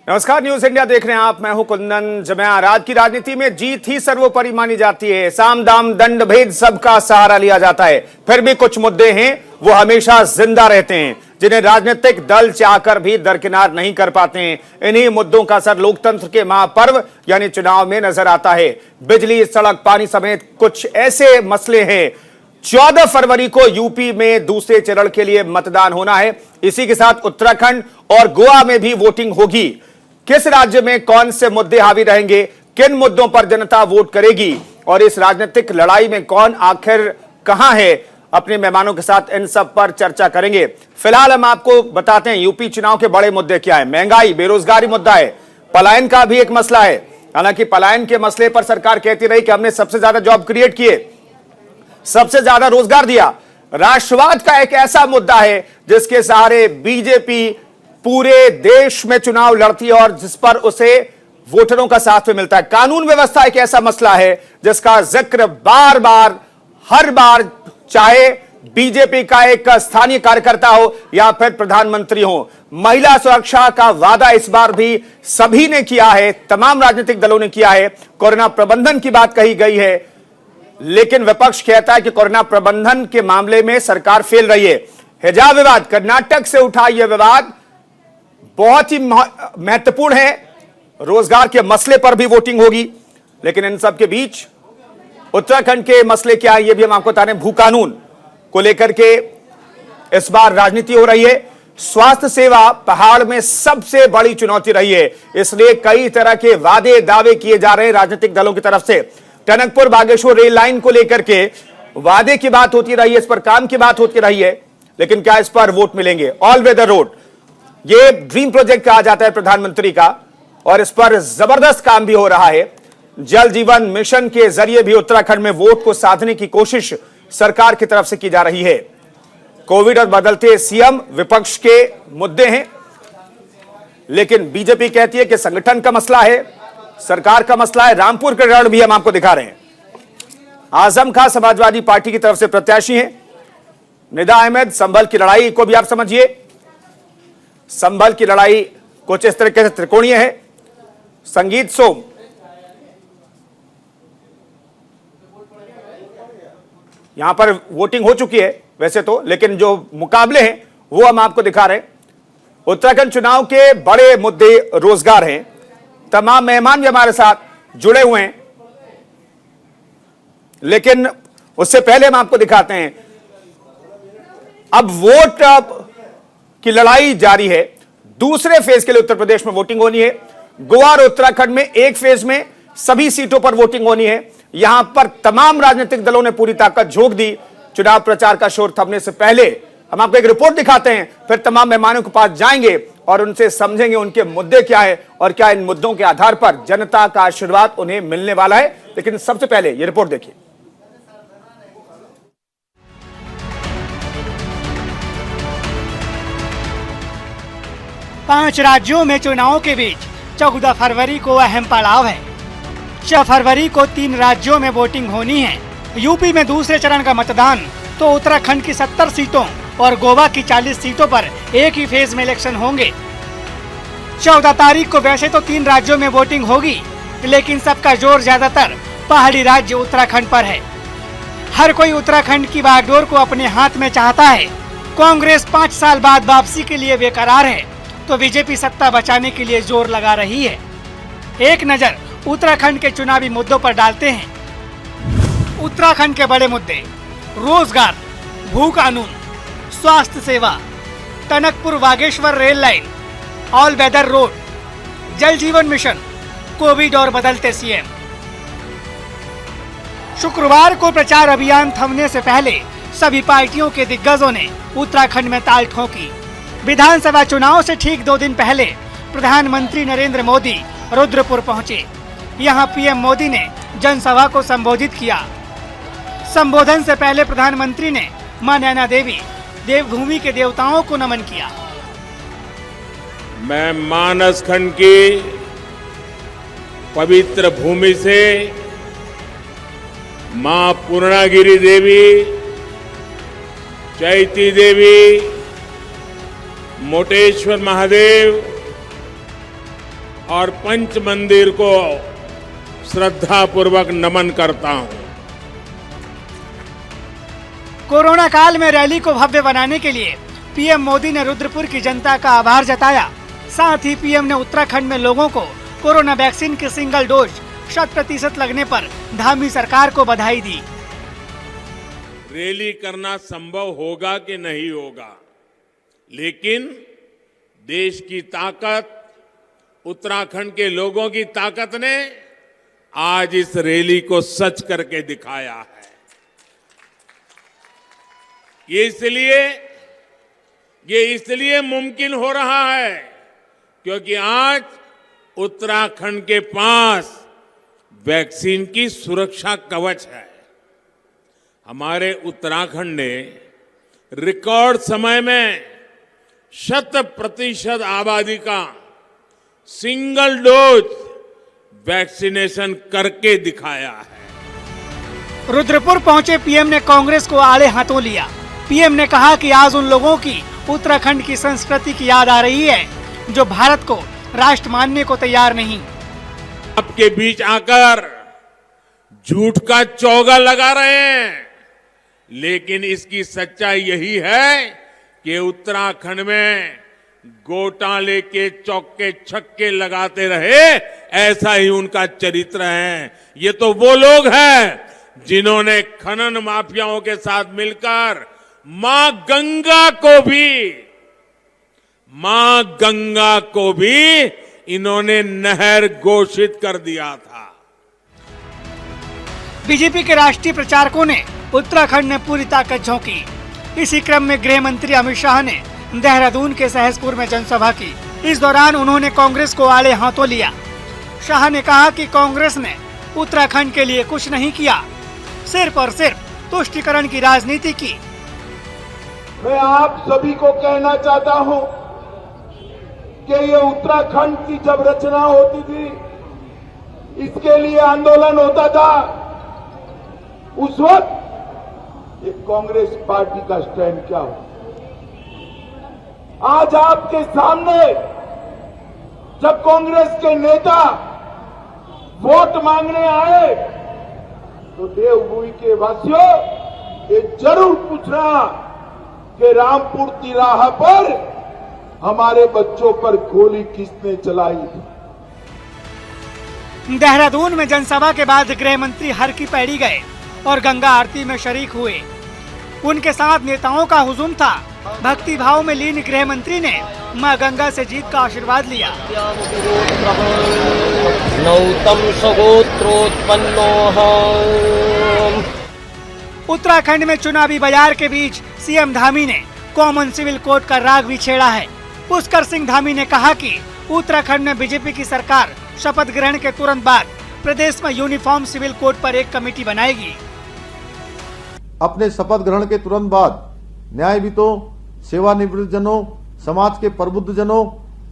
नमस्कार, news India देख रहे हैं आप। मैं हूं कुंदन जमैया। राज की राजनीति में जीत ही सर्वोपरि मानी जाती है। साम दाम दंड भेद सबका सहारा लिया जाता है। फिर भी कुछ मुद्दे हैं वो हमेशा जिंदा रहते हैं, जिन्हें राजनीतिक दल चाहकर भी दरकिनार नहीं कर पाते हैं। इन्हीं मुद्दों का असर लोकतंत्र के महापर्व यानी चुनाव में नजर आता है। बिजली, सड़क, पानी समेत कुछ ऐसे मसले हैं। 14 फरवरी को यूपी में दूसरे चरण के लिए मतदान होना है। इसी के साथ उत्तराखंड और गोवा में भी वोटिंग होगी। किस राज्य में कौन से मुद्दे हावी रहेंगे, किन मुद्दों पर जनता वोट करेगी और इस राजनीतिक लड़ाई में कौन आखिर कहां है, अपने मेहमानों के साथ इन सब पर चर्चा करेंगे। फिलहाल हम आपको बताते हैं यूपी चुनाव के बड़े मुद्दे क्या है। महंगाई, बेरोजगारी मुद्दा है, पलायन का भी एक मसला है। हालांकि पलायन के मसले पर सरकार कहती रही कि हमने सबसे ज्यादा जॉब क्रिएट किए, सबसे ज्यादा रोजगार दिया। राष्ट्रवाद का एक ऐसा मुद्दा है जिसके सहारे बीजेपी पूरे देश में चुनाव लड़ती है और जिस पर उसे वोटरों का साथ में मिलता है। कानून व्यवस्था एक ऐसा मसला है जिसका जिक्र बार बार हर बार, चाहे बीजेपी का एक स्थानीय कार्यकर्ता हो या फिर प्रधानमंत्री हो। महिला सुरक्षा का वादा इस बार भी सभी ने किया है, तमाम राजनीतिक दलों ने किया है। कोरोना प्रबंधन की बात कही गई है, लेकिन विपक्ष कहता है कि कोरोना प्रबंधन के मामले में सरकार फेल रही है। हिजाब विवाद, कर्नाटक से उठा यह विवाद बहुत ही महत्वपूर्ण है। रोजगार के मसले पर भी वोटिंग होगी, लेकिन इन सब के बीच उत्तराखंड के मसले क्या है, यह भी हम आपको बता रहे हैं। भू कानून को लेकर के इस बार राजनीति हो रही है। स्वास्थ्य सेवा पहाड़ में सबसे बड़ी चुनौती रही है, इसलिए कई तरह के वादे दावे किए जा रहे हैं राजनीतिक दलों की तरफ से। टनकपुर बागेश्वर रेल लाइन को लेकर के वादे की बात होती रही है, इस पर काम की बात होती रही है, लेकिन क्या इस पर वोट मिलेंगे? ऑल वेदर रोड, ये ड्रीम प्रोजेक्ट कहा जाता है प्रधानमंत्री का और इस पर जबरदस्त काम भी हो रहा है। जल जीवन मिशन के जरिए भी उत्तराखंड में वोट को साधने की कोशिश सरकार की तरफ से की जा रही है। कोविड और बदलते सीएम विपक्ष के मुद्दे हैं, लेकिन बीजेपी कहती है कि संगठन का मसला है, सरकार का मसला है। रामपुर के रण भी हम आपको दिखा रहे हैं। आजम खां समाजवादी पार्टी की तरफ से प्रत्याशी हैं। निदा अहमद, संभल की लड़ाई को भी आप समझिए, संभल की लड़ाई कुछ इस तरीके से त्रिकोणीय है। संगीत सोम, यहां पर वोटिंग हो चुकी है वैसे तो, लेकिन जो मुकाबले हैं वो हम आपको दिखा रहे हैं। उत्तराखंड चुनाव के बड़े मुद्दे रोजगार हैं। तमाम मेहमान भी हमारे साथ जुड़े हुए हैं, लेकिन उससे पहले हम आपको दिखाते हैं अब वोट की लड़ाई जारी है। दूसरे फेज के लिए उत्तर प्रदेश में वोटिंग होनी है। गोवा और उत्तराखंड में एक फेज में सभी सीटों पर वोटिंग होनी है। यहां पर तमाम राजनीतिक दलों ने पूरी ताकत झोंक दी। चुनाव प्रचार का शोर थमने से पहले हम आपको एक रिपोर्ट दिखाते हैं, फिर तमाम मेहमानों के पास जाएंगे और उनसे समझेंगे उनके मुद्दे क्या है और क्या इन मुद्दों के आधार पर जनता का आशीर्वाद उन्हें मिलने वाला है। लेकिन सबसे पहले यह रिपोर्ट देखिए। 5 राज्यों में चुनावों के बीच 14 फरवरी को अहम पड़ाव है। 6 फरवरी को 3 राज्यों में वोटिंग होनी है। यूपी में दूसरे चरण का मतदान तो उत्तराखंड की 70 सीटों और गोवा की 40 सीटों पर एक ही फेज में इलेक्शन होंगे। 14 तारीख को वैसे तो 3 राज्यों में वोटिंग होगी, लेकिन सबका जोर ज्यादातर पहाड़ी राज्य उत्तराखंड पर है। हर कोई उत्तराखंड की बागडोर को अपने हाथ में चाहता है। कांग्रेस 5 साल बाद वापसी के लिए बेकरार है, तो बीजेपी सत्ता बचाने के लिए जोर लगा रही है। एक नजर उत्तराखंड के चुनावी मुद्दों पर डालते हैं। उत्तराखंड के बड़े मुद्दे रोजगार, भू कानून, स्वास्थ्य सेवा, Tanakpur Bageshwar rail line, all weather road, Jal Jeevan mission, Covid और बदलते सीएम। शुक्रवार को प्रचार अभियान थमने से पहले सभी पार्टियों के दिग्गजों ने उत्तराखंड में ताल ठोकी। विधानसभा चुनाव से ठीक 2 दिन पहले प्रधानमंत्री नरेंद्र मोदी रुद्रपुर पहुंचे। यहां पीएम मोदी ने जनसभा को संबोधित किया। संबोधन से पहले प्रधानमंत्री ने मां नैना देवी, देवभूमि के देवताओं को नमन किया। मैं मानस खंड की पवित्र भूमि से मां पूर्णागिरी देवी, चैती देवी, मोटेश्वर महादेव, और पंच मंदिर को श्रद्धापूर्वक नमन करता हूं। कोरोना काल में रैली को भव्य बनाने के लिए पीएम मोदी ने रुद्रपुर की जनता का आभार जताया। साथ ही पीएम ने उत्तराखंड में लोगों को कोरोना वैक्सीन की सिंगल डोज 100% लगने पर धामी सरकार को बधाई दी। रैली करना संभव होगा कि नहीं होगा, लेकिन देश की ताकत, उत्तराखंड के लोगों की ताकत ने आज इस रैली को सच करके दिखाया है। ये इसलिए मुमकिन हो रहा है क्योंकि आज उत्तराखंड के पास वैक्सीन की सुरक्षा कवच है। हमारे उत्तराखंड ने रिकॉर्ड समय में 100% आबादी का सिंगल डोज वैक्सीनेशन करके दिखाया है। रुद्रपुर पहुंचे पीएम ने कांग्रेस को आड़े हाथों लिया। पीएम ने कहा कि आज उन लोगों की उत्तराखंड की संस्कृति की याद आ रही है जो भारत को राष्ट्र मानने को तैयार नहीं। आपके बीच आकर झूठ का चौगा लगा रहे हैं, लेकिन इसकी सच्चाई यही है कि उत्तराखंड में घोटाले के चौके छक्के लगाते रहे, ऐसा ही उनका चरित्र है। ये तो वो लोग हैं जिन्होंने खनन माफियाओं के साथ मिलकर मां गंगा को भी इन्होंने नहर घोषित कर दिया था। बीजेपी के राष्ट्रीय प्रचारकों ने उत्तराखंड में पूरी ताकत झोंकी। इसी क्रम में गृह मंत्री अमित शाह ने देहरादून के सहसपुर में जनसभा की। इस दौरान उन्होंने कांग्रेस को आड़े हाथों लिया। शाह ने कहा कि कांग्रेस ने उत्तराखंड के लिए कुछ नहीं किया, सिर्फ और सिर्फ तुष्टीकरण की राजनीति की। मैं आप सभी को कहना चाहता हूं कि ये उत्तराखंड की जब रचना होती थी, इसके लिए आंदोलन होता था, उस वक्त ये कांग्रेस पार्टी का स्टैंड क्या हो। आज आपके सामने जब कांग्रेस के नेता वोट मांगने आए तो देवभूमि के वासियों ये जरूर पूछना कि रामपुर तिराहा पर हमारे बच्चों पर गोली किसने चलाई थी। देहरादून में जनसभा के बाद गृह मंत्री हर की पैड़ी गए और गंगा आरती में शरीक हुए। उनके साथ नेताओं का हुजूम था। भक्ति भाव में लीन गृह मंत्री ने मां गंगा से जीत का आशीर्वाद लिया। उत्तराखंड में चुनावी बाजार के बीच सीएम धामी ने कॉमन सिविल कोड का राग भी छेड़ा है। पुष्कर सिंह धामी ने कहा कि उत्तराखंड में बीजेपी की सरकार शपथ ग्रहण के तुरंत बाद प्रदेश में यूनिफॉर्म सिविल कोड पर एक कमेटी बनाएगी। अपने शपथ ग्रहण के तुरंत बाद न्यायविदों, सेवानिवृत्त जनों, समाज के प्रबुद्ध जनों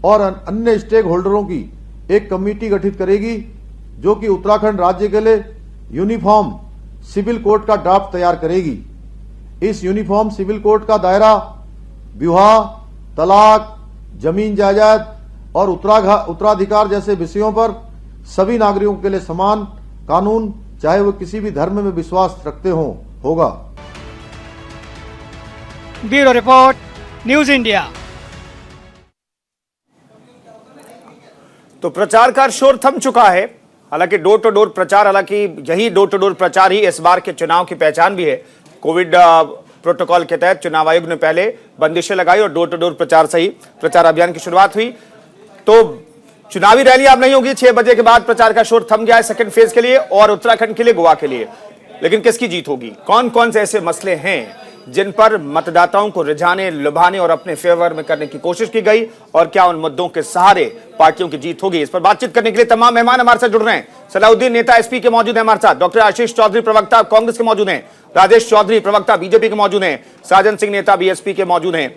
और अन्य स्टेक होल्डरों की एक कमेटी गठित करेगी जो कि उत्तराखंड राज्य के लिए यूनिफॉर्म सिविल कोड का ड्राफ्ट तैयार करेगी। इस यूनिफॉर्म सिविल कोड का दायरा विवाह, तलाक, जमीन जायदाद और उत्तराधिकार जैसे विषयों पर सभी नागरिकों के लिए समान कानून, चाहे वो किसी भी धर्म में विश्वास रखते हों, होगा। Bureau report, news India. तो प्रचार का शोर थम चुका है। हालांकि डोर टू डोर प्रचार, हालांकि यही डोर टू डोर प्रचार ही इस बार के चुनाव की पहचान भी है। कोविड प्रोटोकॉल के तहत चुनाव आयोग ने पहले बंदिशें लगाई और डोर टू डोर प्रचार से ही प्रचार अभियान की शुरुआत हुई। तो चुनावी रैली अब नहीं होगी। 6 बजे के बाद प्रचार का शोर थम गया है सेकंड फेज के लिए और उत्तराखंड के लिए, गोवा के लिए। लेकिन किसकी जीत होगी? कौन कौन से ऐसे मसले हैं जिन पर मतदाताओं को रिझाने, लुभाने और अपने फेवर में करने की कोशिश की गई, और क्या उन मुद्दों के सहारे पार्टियों की जीत होगी? इस पर बातचीत करने के लिए तमाम मेहमान हमारे साथ जुड़ रहे हैं। सलाउद्दीन नेता एसपी के मौजूद हैं हमारे साथ, डॉक्टर आशीष चौधरी प्रवक्ता कांग्रेस के मौजूद हैं, राजेश चौधरी प्रवक्ता बीजेपी के मौजूद हैं, साजन सिंह नेता बीएसपी के मौजूद हैं।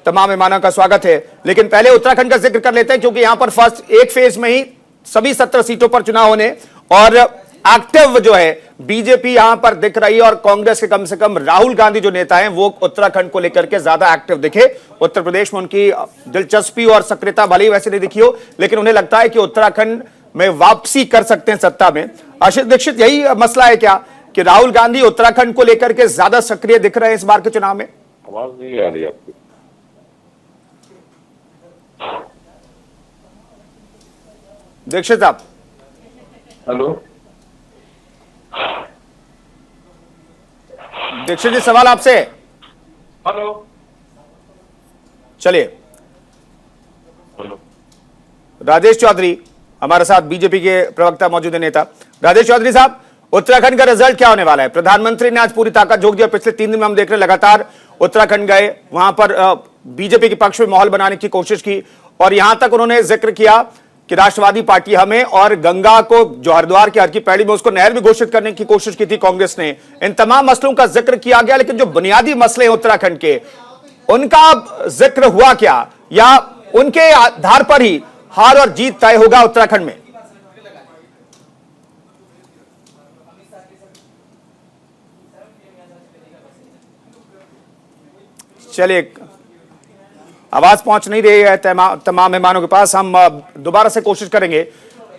तमाम मेहमानों का स्वागत है। लेकिन पहले उत्तराखंड का जिक्र कर लेते हैं क्योंकि यहां पर फर्स्ट एक फेज में ही सभी 17 सीटों पर चुनाव होने और एक्टिव जो है बीजेपी यहां पर दिख रही है और कांग्रेस के कम से कम राहुल गांधी जो नेता हैं वो उत्तराखंड को लेकर के ज्यादा एक्टिव दिखे। उत्तर प्रदेश में उनकी दिलचस्पी और सक्रियता भले ही वैसे नहीं दिखी हो, लेकिन उन्हें लगता है कि उत्तराखंड में वापसी कर सकते हैं सत्ता में। आशीष दीक्षित, यही मसला है क्या कि राहुल गांधी उत्तराखंड को लेकर के ज्यादा सक्रिय दिख रहे हैं इस बार के चुनाव में? आवाज नहीं आ रही आपकी। दीक्षित साहब, हेलो दीक्षित जी, सवाल आपसे। हेलो चलिए, हेलो राजेश चौधरी हमारे साथ, बीजेपी के प्रवक्ता मौजूद है, नेता राजेश चौधरी साहब, उत्तराखंड का रिजल्ट क्या होने वाला है? प्रधानमंत्री ने आज पूरी ताकत झोंक दी और पिछले 3 दिन में हम देख रहे हैं लगातार उत्तराखंड गए, वहां पर बीजेपी के पक्ष में माहौल बनाने की कोशिश की और यहां तक उन्होंने जिक्र किया कि राष्ट्रवादी पार्टी हमें, और गंगा को जो हरिद्वार की हर की पैड़ी में उसको नहर भी घोषित करने की कोशिश की थी कांग्रेस ने। इन तमाम मसलों का जिक्र किया गया, लेकिन जो बुनियादी मसले हैं उत्तराखंड के, उनका जिक्र हुआ क्या, या उनके आधार पर ही हार और जीत तय होगा उत्तराखंड में? चलिए, आवाज पहुंच नहीं रही है तमाम मेहमानों के पास, हम दोबारा से कोशिश करेंगे।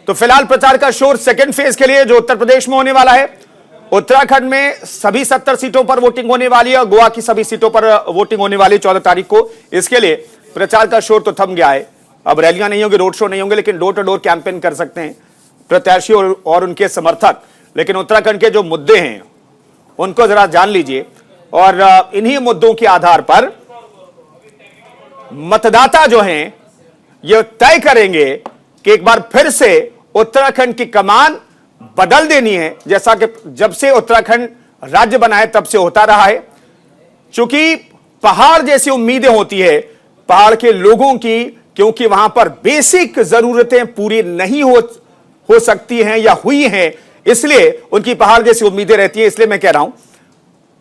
तो फिलहाल प्रचार का शोर सेकेंड फेज के लिए जो उत्तर प्रदेश में होने वाला है, उत्तराखंड में सभी 70 सीटों पर वोटिंग होने वाली है और गोवा की सभी सीटों पर वोटिंग होने वाली है 14 तारीख को। इसके लिए प्रचार का शोर तो थम गया है, अब रैलियां नहीं होंगी, रोड शो नहीं होंगे, लेकिन डोर टू डोर कैंपेन कर सकते हैं प्रत्याशी और उनके समर्थक। लेकिन उत्तराखंड के जो मुद्दे हैं उनको जरा जान लीजिए और इन्हीं मुद्दों के आधार पर मतदाता जो हैं ये तय करेंगे कि एक बार फिर से उत्तराखंड की कमान बदल देनी है, जैसा कि जब से उत्तराखंड राज्य बना है तब से होता रहा है। क्योंकि पहाड़ जैसी उम्मीदें होती है पहाड़ के लोगों की, क्योंकि वहां पर बेसिक जरूरतें पूरी नहीं हो सकती हैं या हुई हैं, इसलिए उनकी पहाड़ जैसी उम्मीदें रहती है। इसलिए मैं कह रहा हूं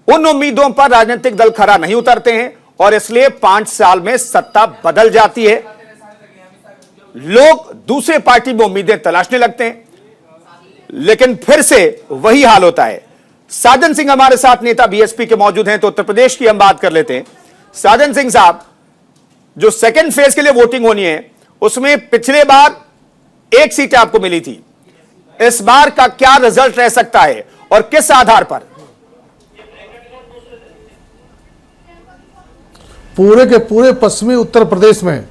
उन उम्मीदों पर राजनीतिक दल खरा नहीं उतरते हैं और इसलिए 5 साल में सत्ता बदल जाती है, लोग दूसरे पार्टी में उम्मीदें तलाशने लगते हैं, लेकिन फिर से वही हाल होता है। साजन सिंह हमारे साथ नेता बीएसपी के मौजूद हैं, तो उत्तर प्रदेश की हम बात कर लेते हैं। साजन सिंह साहब, जो सेकंड फेज के लिए वोटिंग होनी है उसमें पिछले बार 1 सीट आपको मिली थी, इस बार का क्या रिजल्ट रह सकता है और किस आधार पर? पूरे के पूरे पश्चिमी उत्तर प्रदेश में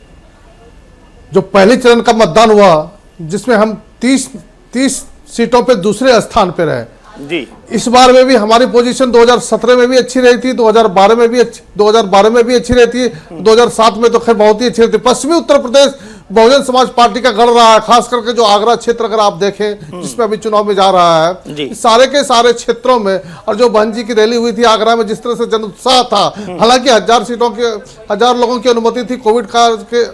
जो पहले चरण का मतदान हुआ, जिसमें हम 30 सीटों पे दूसरे स्थान पे रहे जी, इस बार में भी हमारी पोजीशन 2017 में भी अच्छी रही थी, 2012 में भी अच्छी रहती है, 2007 में तो खैर बहुत ही अच्छी रहती है। पश्चिमी उत्तर प्रदेश बहुजन समाज पार्टी का गढ़ रहा है, खास करके जो आगरा क्षेत्र अगर आप देखें जिसमें अभी चुनाव में जा रहा है, सारे के सारे क्षेत्रों में, और जो बहन जी की रैली हुई थी आगरा में, जिस तरह से जन उत्साह था, हालांकि 1000 लोगों की अनुमति थी कोविड काल के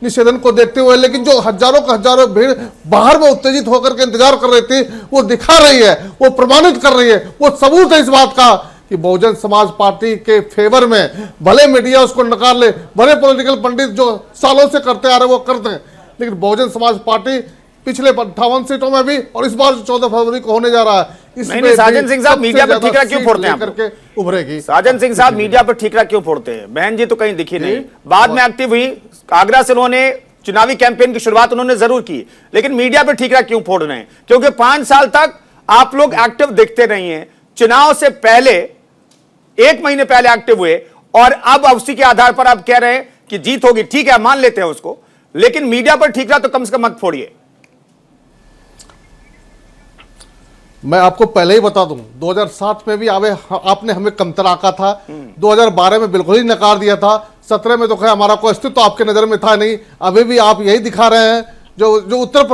निषेधन को देखते हुए, लेकिन जो हजारों भीड़ बाहर में उत्तेजित होकर के इंतजार कर रही थी, वो दिखा रही है, वो प्रमाणित कर रही है, वो सबूत है इस बात का कि बहुजन समाज पार्टी के फेवर में, भले मीडिया उसको नकार ले, भले पॉलिटिकल पंडित जो सालों से करते आ रहे वो करते हैं, लेकिन बहुजन समाज पार्टी पिछले 58 सीटों में भी और इस बार 14 फरवरी को होने जा रहा है, इसमें साजन सिंह साहब मीडिया पर ठीकरा क्यों फोड़ते हैं करके उभरेगी। साजन सिंह साहब मीडिया पर ठीकरा क्यों फोड़ते हैं? बहन जी तो कहीं दिखी नहीं, बाद में एक्टिव हुई, आगरा से उन्होंने चुनावी कैंपेन की शुरुआत उन्होंने जरूर की, लेकिन मीडिया पर ठीकरा क्यों फोड़ रहे हैं? क्योंकि 5 साल तक आप लोग एक्टिव दिखते नहीं है, चुनाव से पहले 1 महीने पहले एक्टिव हुए और अब उसी के आधार पर आप कह रहे हैं कि जीत होगी। ठीक है, मान लेते हैं उसको, लेकिन मीडिया पर ठीकरा तो कम से कम मत फोड़िए। मैं आपको पहले ही बता दूं, 2007 में भी आपने हमें कमतर आंका था, 2012 में बिल्कुल ही नकार दिया था, 17 में तो खैर हमारा कोई अस्तित्व तो आपके नजर में था नहीं, अभी भी आप यही दिखा रहे हैं। जो उत्तर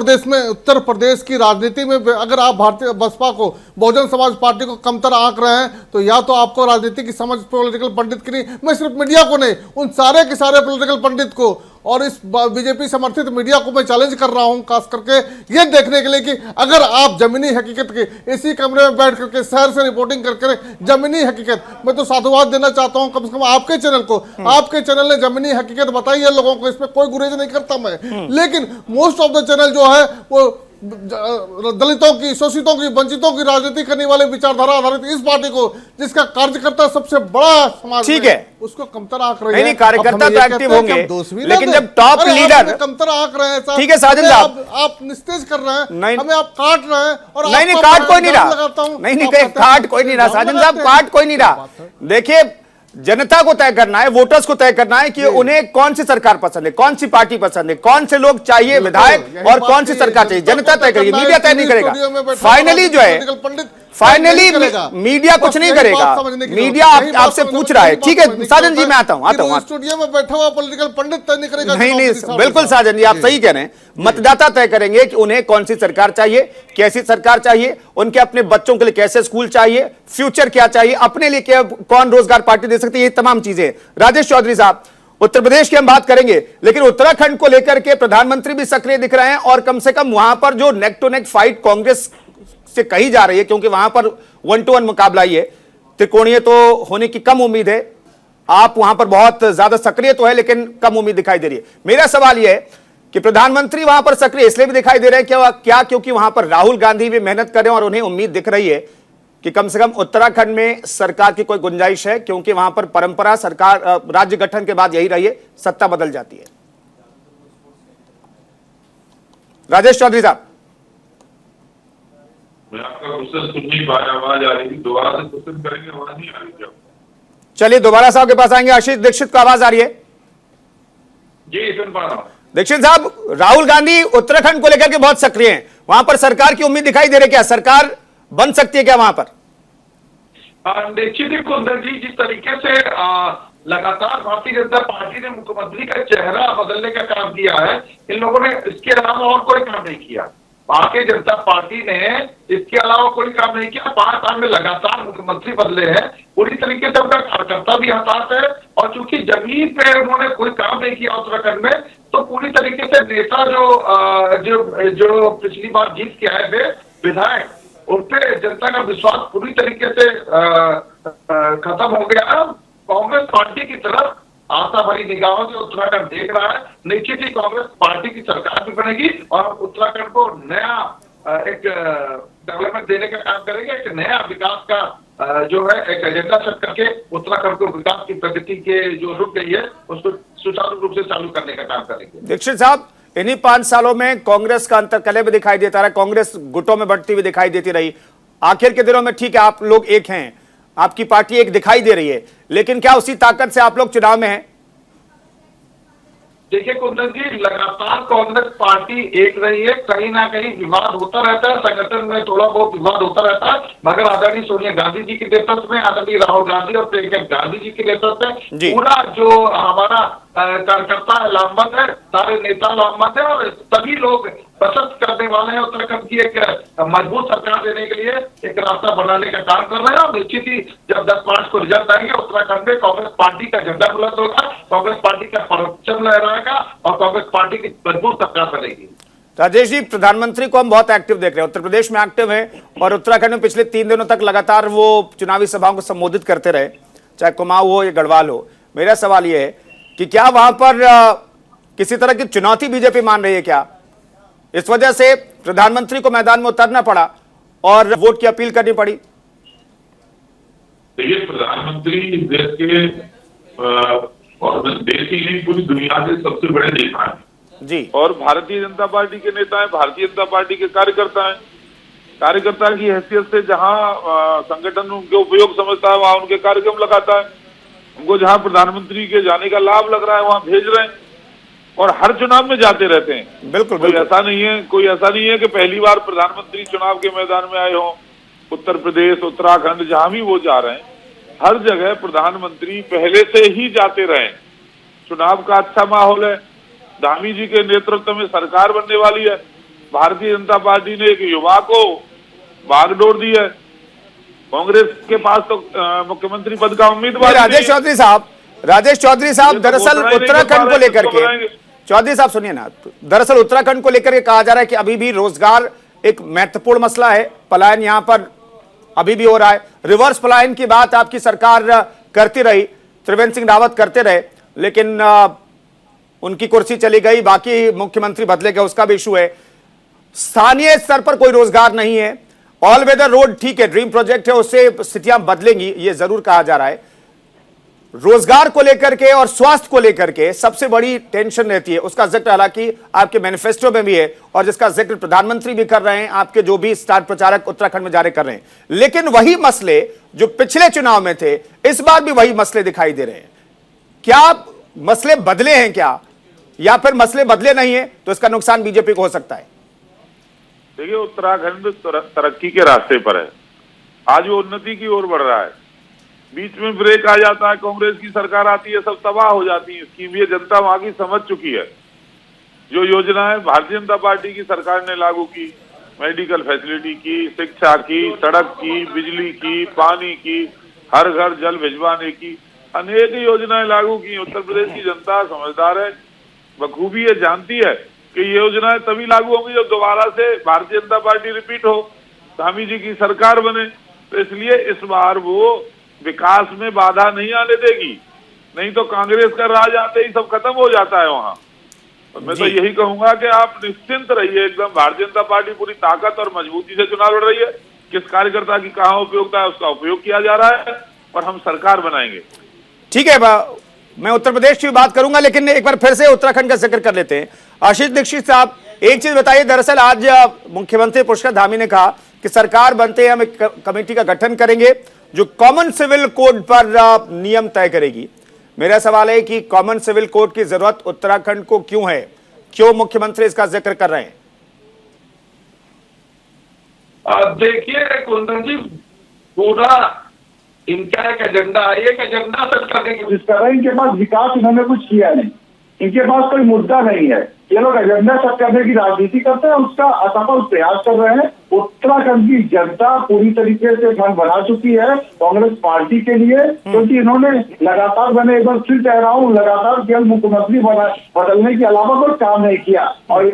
प्रदेश की राजनीति में अगर आप भारतीय बसपा को, बहुजन समाज पार्टी को कमतर आंक रहे हैं, तो या तो आपको राजनीति की समझ पॉलिटिकल पंडित की नहीं, मैं सिर्फ मीडिया को नहीं, उन सारे के सारे पॉलिटिकल पंडित को और इस बीजेपी समर्थित मीडिया को मैं चैलेंज कर रहा हूं, खास करके ये देखने के लिए कि अगर आप जमीनी हकीकत के इसी कमरे में बैठ करके शहर से रिपोर्टिंग करके जमीनी हकीकत, मैं तो साधुवाद देना चाहता हूं कम से कम आपके चैनल को, आपके चैनल ने जमीनी हकीकत बताई है लोगों को, इसमें कोई गुरेज नहीं करता मैं, लेकिन मोस्ट ऑफ द चैनल जो है वो दलितों की, शोषितों की, वंचितों की राजनीति करने वाले विचारधारा आधारित इस पार्टी को, जिसका कार्यकर्ता सबसे बड़ा समाज ठीक में, है, उसको कमतर आंक रहे नहीं, हैं। कार्यकर्ता अब हमें तो ये एक्टिव कहते हैं कि होंगे, हम दोष भी ना लेकिन दें। जब टॉप अरे आप लीडर- हमें कमतर आंक रहे हैं साहब, ठीक है साजन हमें साहब, आप निस्तेज कर रहे हैं, नहीं, हमें आप काट रहे हैं और नहीं, आपको काट मैं कोई नहीं इल्जाम रहा, लगाता हूं, नहीं, आप कहते हैं काट कोई नहीं रहा इल्जाम साजन साहब, लगाते हैं। काट कोई नहीं रहा। देखिए, जनता को तय करना है, वोटर्स को तय करना है कि उन्हें कौन सी सरकार पसंद है, कौन सी पार्टी पसंद है, कौन से लोग चाहिए विधायक और कौन सी सरकार चाहिए, जनता तय करेगी, मीडिया तय नहीं करेगा। फाइनली जो है, फाइनली मीडिया कुछ नहीं करेगा, मीडिया आपसे पूछ रहा है। ठीक है साजन जी, मैं आता हूं। स्टूडियो में बैठा हुआ पॉलिटिकल पंडित तय नहीं करेगा। नहीं, बिल्कुल साजन जी, आप सही कह रहे हैं। मतदाता तय करेंगे कि उन्हें कौन सी सरकार चाहिए, कैसी सरकार चाहिए, उनके अपने बच्चों के लिए कैसे स्कूल चाहिए, फ्यूचर क्या चाहिए, अपने लिए क्या, कौन रोजगार पार्टी दे सकती है, ये तमाम चीजें। राजेश चौधरी साहब, उत्तर प्रदेश की हम बात करेंगे, लेकिन उत्तराखंड को लेकर के प्रधानमंत्री भी सक्रिय दिख रहे हैं और कम से कम वहां पर जो neck to neck fight Congress से कही जा रही है, क्योंकि वहां पर 1-to-1 मुकाबला ही है, त्रिकोणीय तो होने की कम उम्मीद है। आप वहां पर बहुत ज्यादा सक्रिय तो है, लेकिन कम उम्मीद दिखाई दे रही है। मेरा सवाल यह है कि प्रधानमंत्री वहां पर सक्रिय इसलिए भी दिखाई दे रहे हैं क्या क्योंकि वहां पर राहुल गांधी भी मेहनत कर रहे हैं और उन्हें उम्मीद दिख रही है कि कम से कम उत्तराखंड में सरकार की कोई गुंजाइश है, क्योंकि वहां पर परंपरा सरकार राज्य गठन के बाद यही रही है, सत्ता बदल जाती है। राजेश चौधरी साहब, मैं आपका क्वेश्चन सुन नहीं पाया, आवाज आ रही थी, दोबारा से क्वेश्चन करेंगे, आवाज नहीं आ रही क्या? चलिए दोबारा साहब के पास आएंगे। आशीष दीक्षित को आवाज आ रही है? जी सुन पा रहा हूँ। दीक्षित साहब, राहुल गांधी उत्तराखंड को लेकर के बहुत सक्रिय हैं, वहां पर सरकार की उम्मीद दिखाई दे रही है, क्या सरकार बन सकती है क्या वहां पर? देखिए कुंदन जी, जिस तरीके से लगातार भारतीय जनता पार्टी ने मुख्यमंत्री का चेहरा बदलने का काम किया है, इन लोगों ने इसके अलावा और कोई काम नहीं किया। भारतीय जनता पार्टी ने इसके अलावा कोई काम नहीं किया। 5 साल में लगातार मुख्यमंत्री बदले हैं, पूरी तरीके से उनका कार्यकर्ता भी हताश है, और चूंकि जमीन पे उन्होंने कोई काम नहीं किया उत्तराखंड में, तो पूरी तरीके से नेता जो पिछली बार जीत के आए थे विधायक, उन पे जनता का विश्वास पूरी तरीके से खत्म हो गया। कांग्रेस पार्टी की तरफ आशा भरी निगाहों से उत्तराखंड देख रहा है। निश्चित ही कांग्रेस पार्टी की सरकार भी बनेगी और उत्तराखंड को नया एक डेवलपमेंट देने का काम करेंगे, एक नया विकास का जो है एक एजेंडा सेट करके उत्तराखंड को विकास की प्रगति के जो रुक गई है उसको सुचारू रूप से चालू करने का काम करेंगे। दीक्षित साहब, इन्हीं 5 सालों में कांग्रेस का अंतरकलह भी दिखाई देता रहा, कांग्रेस गुटों में बढ़ती हुई दिखाई देती रही। आखिर के दिनों में ठीक है, आप लोग एक हैं, आपकी पार्टी एक दिखाई दे रही है, लेकिन क्या उसी ताकत से आप लोग चुनाव में हैं? देखिए कुंदन जी, लगातार कांग्रेस पार्टी एक रही है, कहीं ना कहीं विवाद होता रहता है, संगठन में थोड़ा बहुत विवाद होता रहता है, मगर आदरणीय सोनिया गांधी जी के नेतृत्व में, आदरणीय राहुल गांधी और प्रियंका गांधी जी के नेतृत्व में पूरा जो हमारा कार्यकर्ता लामबंद है, सारे नेता लामबंद है, और सभी लोग प्रशस्त करने वाले हैं उत्तराखंड की एक मजबूत सरकार देने के लिए एक रास्ता बनाने का काम कर रहे हैं। और निश्चित ही जब 10 मार्च को रिजल्ट आएंगे, उत्तराखंड में कांग्रेस पार्टी का झंडा बुलंद होगा, कांग्रेस पार्टी का परचम लहराएगा और कांग्रेस पार्टी की मजबूत सरकार बनेगी। राजेश जी, प्रधानमंत्री को हम बहुत एक्टिव देख रहे हैं, उत्तर प्रदेश में एक्टिव है और उत्तराखंड में पिछले 3 दिनों तक लगातार वो चुनावी सभाओं को संबोधित करते रहे, चाहे कुमाऊं हो या गढ़वाल हो। मेरा सवाल यह है कि क्या वहां पर किसी तरह की चुनौती बीजेपी मान रही है क्या? इस वजह से प्रधानमंत्री को मैदान में उतरना पड़ा और वोट की अपील करनी पड़ी। देखिए, प्रधानमंत्री देश के और देश की नहीं पूरी दुनिया के सबसे बड़े नेता हैं जी, और भारतीय जनता पार्टी के नेता हैं, भारतीय जनता पार्टी के कार्यकर्ता हैं। कार्यकर्ता की हैसियत से जहां संगठन उनके उपयोग समझता है वहां उनके कार्यक्रम लगाता है। उनको जहां प्रधानमंत्री के जाने का लाभ लग रहा है वहां भेज रहे हैं और हर चुनाव में जाते रहते हैं। बिल्कुल कोई ऐसा नहीं है कि पहली बार प्रधानमंत्री चुनाव के मैदान में आए हों। उत्तर प्रदेश, उत्तराखंड, जहां भी वो जा रहे हैं, हर जगह प्रधानमंत्री पहले से ही जाते रहे। चुनाव का अच्छा माहौल है, धामी जी के नेतृत्व में सरकार बनने वाली है। भारतीय जनता पार्टी ने एक युवा को बागडोर दी है। कांग्रेस के पास तो मुख्यमंत्री पद का उम्मीदवार राजेश चौधरी साहब, दरअसल उत्तराखंड को लेकर के, चौधरी साहब सुनिए ना, दरअसल उत्तराखंड को लेकर के कहा जा रहा है कि अभी भी रोजगार एक महत्वपूर्ण मसला है, पलायन यहां पर अभी भी हो रहा है। रिवर्स पलायन की बात आपकी सरकार करती रही, त्रिवेंद्र सिंह रावत करते रहे, लेकिन उनकी कुर्सी चली गई, बाकी मुख्यमंत्री बदले गए, उसका भी इशू है। स्थानीय स्तर पर कोई रोजगार नहीं है। ऑल वेदर रोड ठीक है, ड्रीम प्रोजेक्ट है, उससे स्थितियां बदलेंगी, ये जरूर कहा जा रहा है। रोजगार को लेकर के और स्वास्थ्य को लेकर के सबसे बड़ी टेंशन रहती है। उसका जिक्र हालांकि आपके मैनिफेस्टो में भी है और जिसका जिक्र प्रधानमंत्री भी कर रहे हैं, आपके जो भी स्टार प्रचारक उत्तराखंड में जारी कर रहे हैं। लेकिन वही मसले जो पिछले चुनाव में थे, इस बार भी वही मसले दिखाई दे रहे हैं। क्या मसले बदले हैं क्या, या फिर मसले बदले नहीं है तो इसका नुकसान बीजेपी को हो सकता है? देखिए, उत्तराखंड तरक्की के रास्ते पर है, आज वो उन्नति की ओर बढ़ रहा है। बीच में ब्रेक आ जाता है, कांग्रेस की सरकार आती है, सब तबाह हो जाती है स्कीम। ये जनता वहां की समझ चुकी है। जो योजनाएं भारतीय जनता पार्टी की सरकार ने लागू की, मेडिकल फैसिलिटी की, शिक्षा की, सड़क की, बिजली की, पानी की, हर घर जल भिजवाने की, अनेक योजनाएं लागू की। उत्तर प्रदेश की जनता समझदार है, बखूबी ये जानती है कि ये योजनाएं तभी लागू होंगी जब दोबारा से भारतीय जनता पार्टी रिपीट हो, स्वामी जी की सरकार बने। तो इसलिए इस बार वो विकास में बाधा नहीं आने देगी, नहीं तो कांग्रेस का राज आते ही सब खत्म हो जाता है वहां। और मैं तो यही कहूंगा कि आप निश्चिंत रहिए एकदम। भारतीय जनता पार्टी पूरी ताकत और मजबूती से चुनाव लड़ रही है। किस कार्यकर्ता की कहां उपयोगिता है उसका उपयोग किया जा रहा है और हम सरकार बनाएंगे। ठीक है, मैं उत्तर प्रदेश की बात करूंगा, लेकिन एक बार फिर से उत्तराखंड का जिक्र कर लेते हैं। आशीष दीक्षित साहब, एक चीज बताइए। दरअसल आज मुख्यमंत्री पुष्कर धामी ने कहा कि सरकार बनते हैं हम एक कमेटी का गठन करेंगे जो कॉमन सिविल कोड पर नियम तय करेगी। मेरा सवाल है कि कॉमन सिविल कोड की जरूरत उत्तराखंड को क्यों है, क्यों मुख्यमंत्री इसका जिक्र कर रहे हैं? देखिए कुंदन जी, पूरा इनका एक एजेंडा है, एक एजेंडा सेट करने की कोशिश कर रहे हैं। इनके पास विकास इन्होंने कुछ किया नहीं, इनके पास कोई मुद्दा नहीं है। ये लोग एजेंडा सेट करने की राजनीति करते हैं, उसका असफल प्रयास कर रहे हैं। उत्तराखंड की जनता पूरी तरीके से मन बना चुकी है कांग्रेस पार्टी के लिए, क्योंकि इन्होंने लगातार, मैंने एक बार फिर कह रहा हूँ, लगातार केवल मुख्यमंत्री बदलने के अलावा कोई काम नहीं किया। और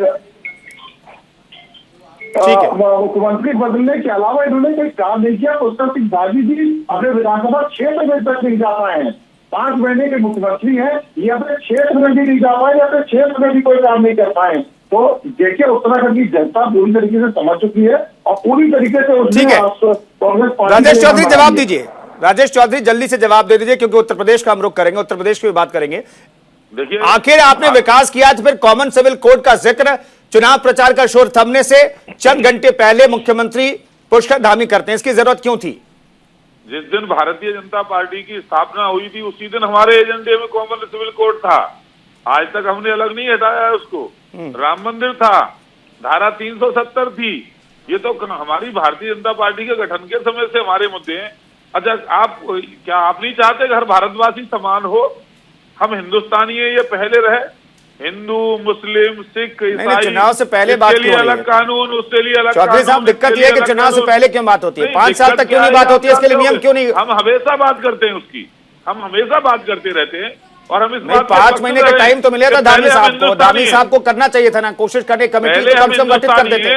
मुख्यमंत्री बदलने के अलावा इन्होंने कोई काम नहीं किया। पुष्कर सिंह धामी जी अपने विधानसभा क्षेत्र में तक नहीं जा पाए हैं। 5 महीने के मुख्यमंत्री हैं, ये अपने क्षेत्र में भी नहीं जा पाए, अपने क्षेत्र में भी कोई काम नहीं कर पाए। तो देखिए, उत्तराखंड की जनता पूरी तरीके से समझ चुकी है और पूरी तरीके से उसने कांग्रेस पार्टी। राजेश चौधरी जवाब दीजिए, राजेश चौधरी जल्दी से जवाब दे दीजिए, क्योंकि उत्तर प्रदेश का हम रुख करेंगे, उत्तर प्रदेश की भी बात करेंगे। देखिए, आखिर आपने विकास किया तो फिर कॉमन सिविल कोड का जिक्र चुनाव प्रचार का शोर थमने से चंद घंटे पहले मुख्यमंत्री पुष्कर धामी करते हैं, इसकी जरूरत क्यों थी? जिस दिन भारतीय जनता पार्टी की स्थापना हुई थी उसी दिन हमारे एजेंडे में कॉमन सिविल कोड था। आज तक हमने अलग नहीं हटाया है उसको। राम मंदिर था, धारा 370 थी, ये तो हमारी भारतीय जनता पार्टी के गठन के समय से हमारे मुद्दे हैं। अच्छा, आप क्या आप नहीं चाहते हर भारतवासी समान हो? हम हिंदुस्तानी है, ये पहले रहे, हिंदू मुस्लिम सिख ईसाई, चुनाव से पहले बात क्यों अलग कानून, उसके लिए अलग चौधरी साहब, दिक्कत यह है कि चुनाव से पहले क्यों बात होती है? 5 साल तक क्यों नहीं बात होती है? इसके लिए नियम क्यों नहीं? हम हमेशा बात करते हैं उसकी, हम हमेशा बात करते रहते हैं। और हम इस नहीं, 5 महीने का टाइम तो मिला था धामी साहब को, धामी साहब को करना चाहिए था ना, कोशिश करने कमेटी को कम से कम गठित कर देते।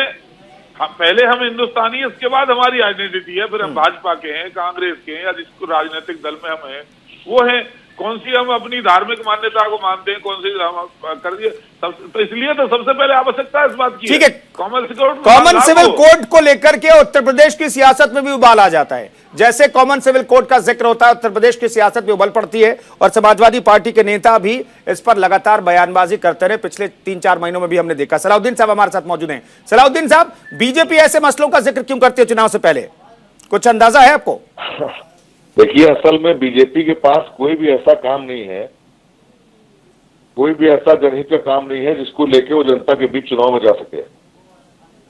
पहले हम हिंदुस्तानी, इसके बाद हमारी आइडेंटिटी है, फिर हम भाजपा के हैं, कांग्रेस के हैं, या जिसको राजनीतिक दल में हम हैं वो है। कौन सी हम अपनी धार्मिक मान्यता को मानते हैं, कौन सी कर दिए, तो इसलिए तो सबसे पहले आवश्यकता इस बात की। ठीक है, कॉमन सिविल कोड को लेकर के उत्तर प्रदेश की सियासत में भी उबाल आ जाता है। जैसे कॉमन सिविल कोड का जिक्र होता है, उत्तर प्रदेश की सियासत में उबल पड़ती है और समाजवादी पार्टी के नेता भी इस पर लगातार बयानबाजी करते रहे। पिछले 3-4 महीनों में भी हमने देखा। सलाउद्दीन साहब हमारे साथ मौजूद हैं। सलाउद्दीन साहब, बीजेपी ऐसे मसलों का जिक्र क्यों करती है चुनाव से पहले, कुछ अंदाजा है आपको? देखिए, असल में बीजेपी के पास कोई भी ऐसा काम नहीं है, कोई भी ऐसा जनहित का काम नहीं है जिसको लेके वो जनता के बीच चुनाव में जा सके।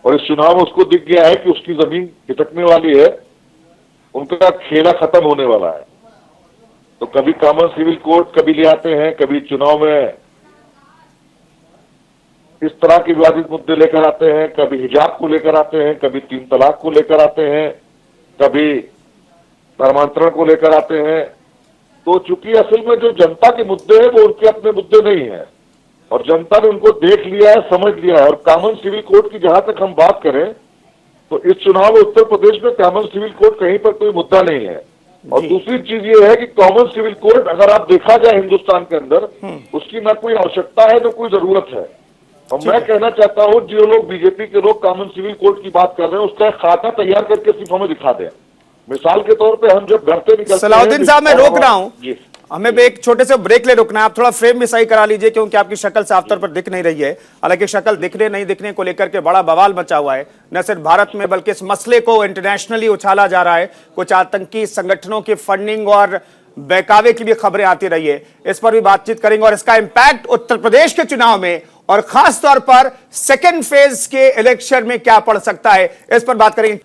और इस चुनाव में उसको दिख गया है कि उसकी जमीन खिसकने वाली है, उनका खेला खत्म होने वाला है। तो कभी कॉमन सिविल कोड कभी ले आते हैं, कभी चुनाव में इस तरह के विवादित मुद्दे लेकर आते हैं, कभी हिजाब को लेकर आते हैं, कभी 3 तलाक को लेकर आते हैं, कभी धर्मांतरण को लेकर आते हैं। तो चूंकि असल में जो जनता के मुद्दे हैं वो उनके अपने मुद्दे नहीं है और जनता ने उनको देख लिया है, समझ लिया है। और कॉमन सिविल कोड की जहां तक हम बात करें तो इस चुनाव में उत्तर प्रदेश में कॉमन सिविल कोड कहीं पर कोई मुद्दा नहीं है। और दूसरी चीज ये है कि कॉमन सिविल कोड अगर आप देखा जाए हिंदुस्तान के अंदर, उसकी ना कोई आवश्यकता है ना कोई जरूरत है। और मैं कहना चाहता हूँ जो लोग बीजेपी के लोग कॉमन सिविल कोड की बात कर रहे हैं उसका एक खाता तैयार करके सिर्फ हमें दिखा दें। मिसाल के तौर पे हम जब घर से निकलते हैं। सलाउद्दीन साहब, मैं रोक रहा हूँ, जी हमें भी एक छोटे से ब्रेक ले रुकना है। आप थोड़ा फ्रेम भी सही करा लीजिए क्योंकि आपकी शक्ल साफ तौर पर दिख नहीं रही है। हालांकि शक्ल दिखने नहीं दिखने को लेकर के बड़ा बवाल मचा हुआ है, न सिर्फ भारत में बल्कि इस मसले को इंटरनेशनली उछाला जा रहा है। कुछ आतंकी संगठनों की फंडिंग और बहकावे की भी खबरें आती रही है, इस पर भी बातचीत करेंगे। और इसका इंपैक्ट उत्तर प्रदेश के चुनाव में और खास तौर पर सेकेंड फेज के इलेक्शन में क्या पड़ सकता है, इस पर बात करेंगे।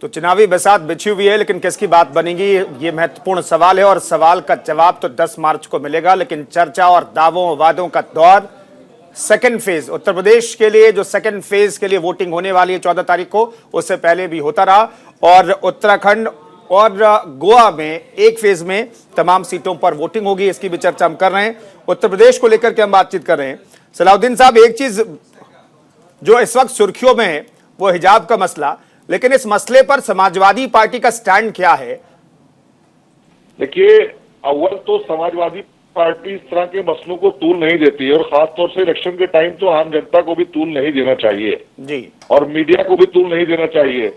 तो चुनावी बसात बिछी हुई है, लेकिन किसकी बात बनेगी ये महत्वपूर्ण सवाल है और सवाल का जवाब तो 10 मार्च को मिलेगा। लेकिन चर्चा और दावों वादों का दौर सेकंड फेज उत्तर प्रदेश के लिए, जो सेकंड फेज के लिए वोटिंग होने वाली है 14 तारीख को, उससे पहले भी होता रहा। और उत्तराखंड और गोवा में एक फेज में तमाम सीटों पर वोटिंग होगी, इसकी भी चर्चा हम कर रहे हैं। उत्तर प्रदेश को लेकर के हम बातचीत कर रहे हैं। सलाउद्दीन साहब, एक चीज जो इस वक्त सुर्खियों में है वो हिजाब का मसला, लेकिन इस मसले पर समाजवादी पार्टी का स्टैंड क्या है? देखिए, अव्वल तो समाजवादी पार्टी इस तरह के मसलों को तूल नहीं देती है और खासतौर से इलेक्शन के टाइम तो आम जनता को भी तूल नहीं देना चाहिए जी, और मीडिया को भी तूल नहीं देना चाहिए,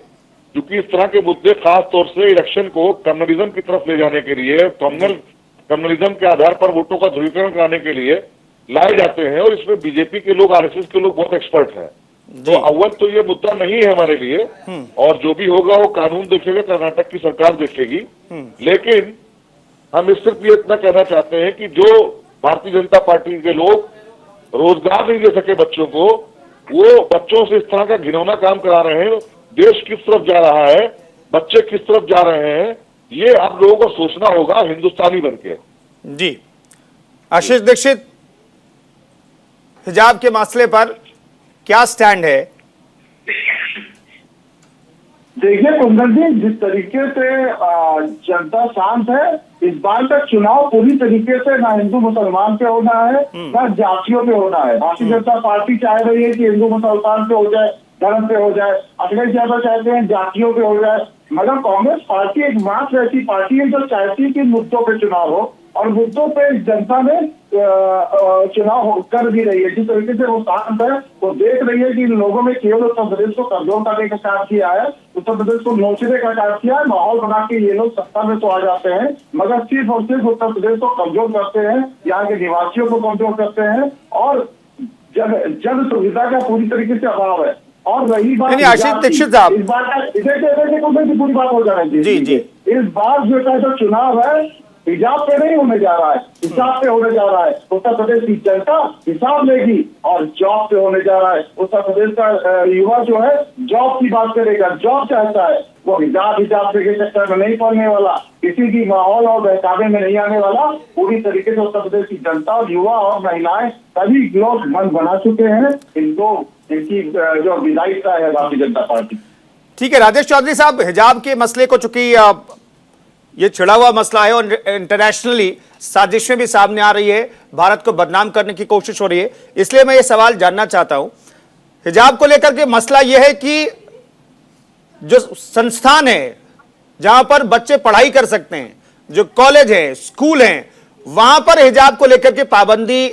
क्योंकि इस तरह के मुद्दे खास तौर से इलेक्शन को कम्युनलिज्म की तरफ ले जाने के लिए, कम्युनलिज्म के आधार पर वोटों का ध्रुवीकरण कराने के लिए लाए जाते हैं। और इसमें बीजेपी के लोग, आरएसएस के लोग बहुत एक्सपर्ट हैं। तो अव्वल तो ये मुद्दा नहीं है हमारे लिए, और जो भी होगा वो कानून देखेगा, कर्नाटक की सरकार देखेगी। लेकिन हम इस सिर्फ ये इतना कहना चाहते हैं कि जो भारतीय जनता पार्टी के लोग रोजगार नहीं दे सके बच्चों को, वो बच्चों से इस तरह का घिनौना काम करा रहे हैं। देश किस तरफ जा रहा है, बच्चे किस तरफ जा रहे हैं, ये आप लोगों को सोचना होगा हिंदुस्तानी बनके। जी, आशीष दीक्षित, हिजाब के मसले पर क्या स्टैंड है? देखिए कुंदन जी, जिस तरीके से जनता शांत है, इस बार का चुनाव पूरी तरीके से ना हिंदू मुसलमान पे होना है ना जातियों पे होना है। भारतीय जनता पार्टी चाह रही है कि हिंदू मुसलमान पे हो जाए, धर्म पे हो जाए, अखिलेश यादव चाहते हैं जातियों पे हो जाए, मगर कांग्रेस पार्टी एक मात्र ऐसी पार्टी है जो चाहती है कि मुद्दों पे चुनाव हो, और मुद्दों पे जनता ने चुनाव कर भी रही है। जिस तरीके से वो शांत है, वो देख रही है कि लोगों में केवल उत्तर प्रदेश को कमजोर करने का काम किया है, उत्तर प्रदेश को नोचने का काम किया है, माहौल बना के ये लोग सत्ता में तो आ जाते हैं, मगर सिर्फ और सिर्फ उत्तर प्रदेश को कमजोर करते हैं, यहाँ के निवासियों को कमजोर करते हैं, और जन सुविधा का पूरी तरीके से अभाव है। और रही बात आशीष दीक्षित साहब, इस बार का इधर पूरी बात हो जाएगी जी जी, इस बार जो चुनाव है हिजाब पे नहीं होने जा रहा है, हिसाब पे होने जा रहा है। उत्तर प्रदेश की जनता हिसाब लेगी और जॉब पे होने जा रहा है। उत्तर प्रदेश का युवा जो है जॉब की बात करेगा, जॉब चाहता है, वो हिजाब के चक्कर में नहीं पड़ने वाला, किसी की माहौल और बहकावे में नहीं आने वाला। पूरी तरीके से उत्तर प्रदेश की जनता और युवा और महिलाएं सभी लोग मन बना चुके हैं इनकी जो विधायिका है भारतीय जनता पार्टी। ठीक है राजेश चौधरी साहब, हिजाब के मसले को चूंकि ये छिड़ा हुआ मसला है और इंटरनेशनली साजिशें भी सामने आ रही है, भारत को बदनाम करने की कोशिश हो रही है, इसलिए मैं ये सवाल जानना चाहता हूं। हिजाब को लेकर के मसला यह है कि जो संस्थान है जहां पर बच्चे पढ़ाई कर सकते हैं, जो कॉलेज है, स्कूल हैं, वहां पर हिजाब को लेकर के पाबंदी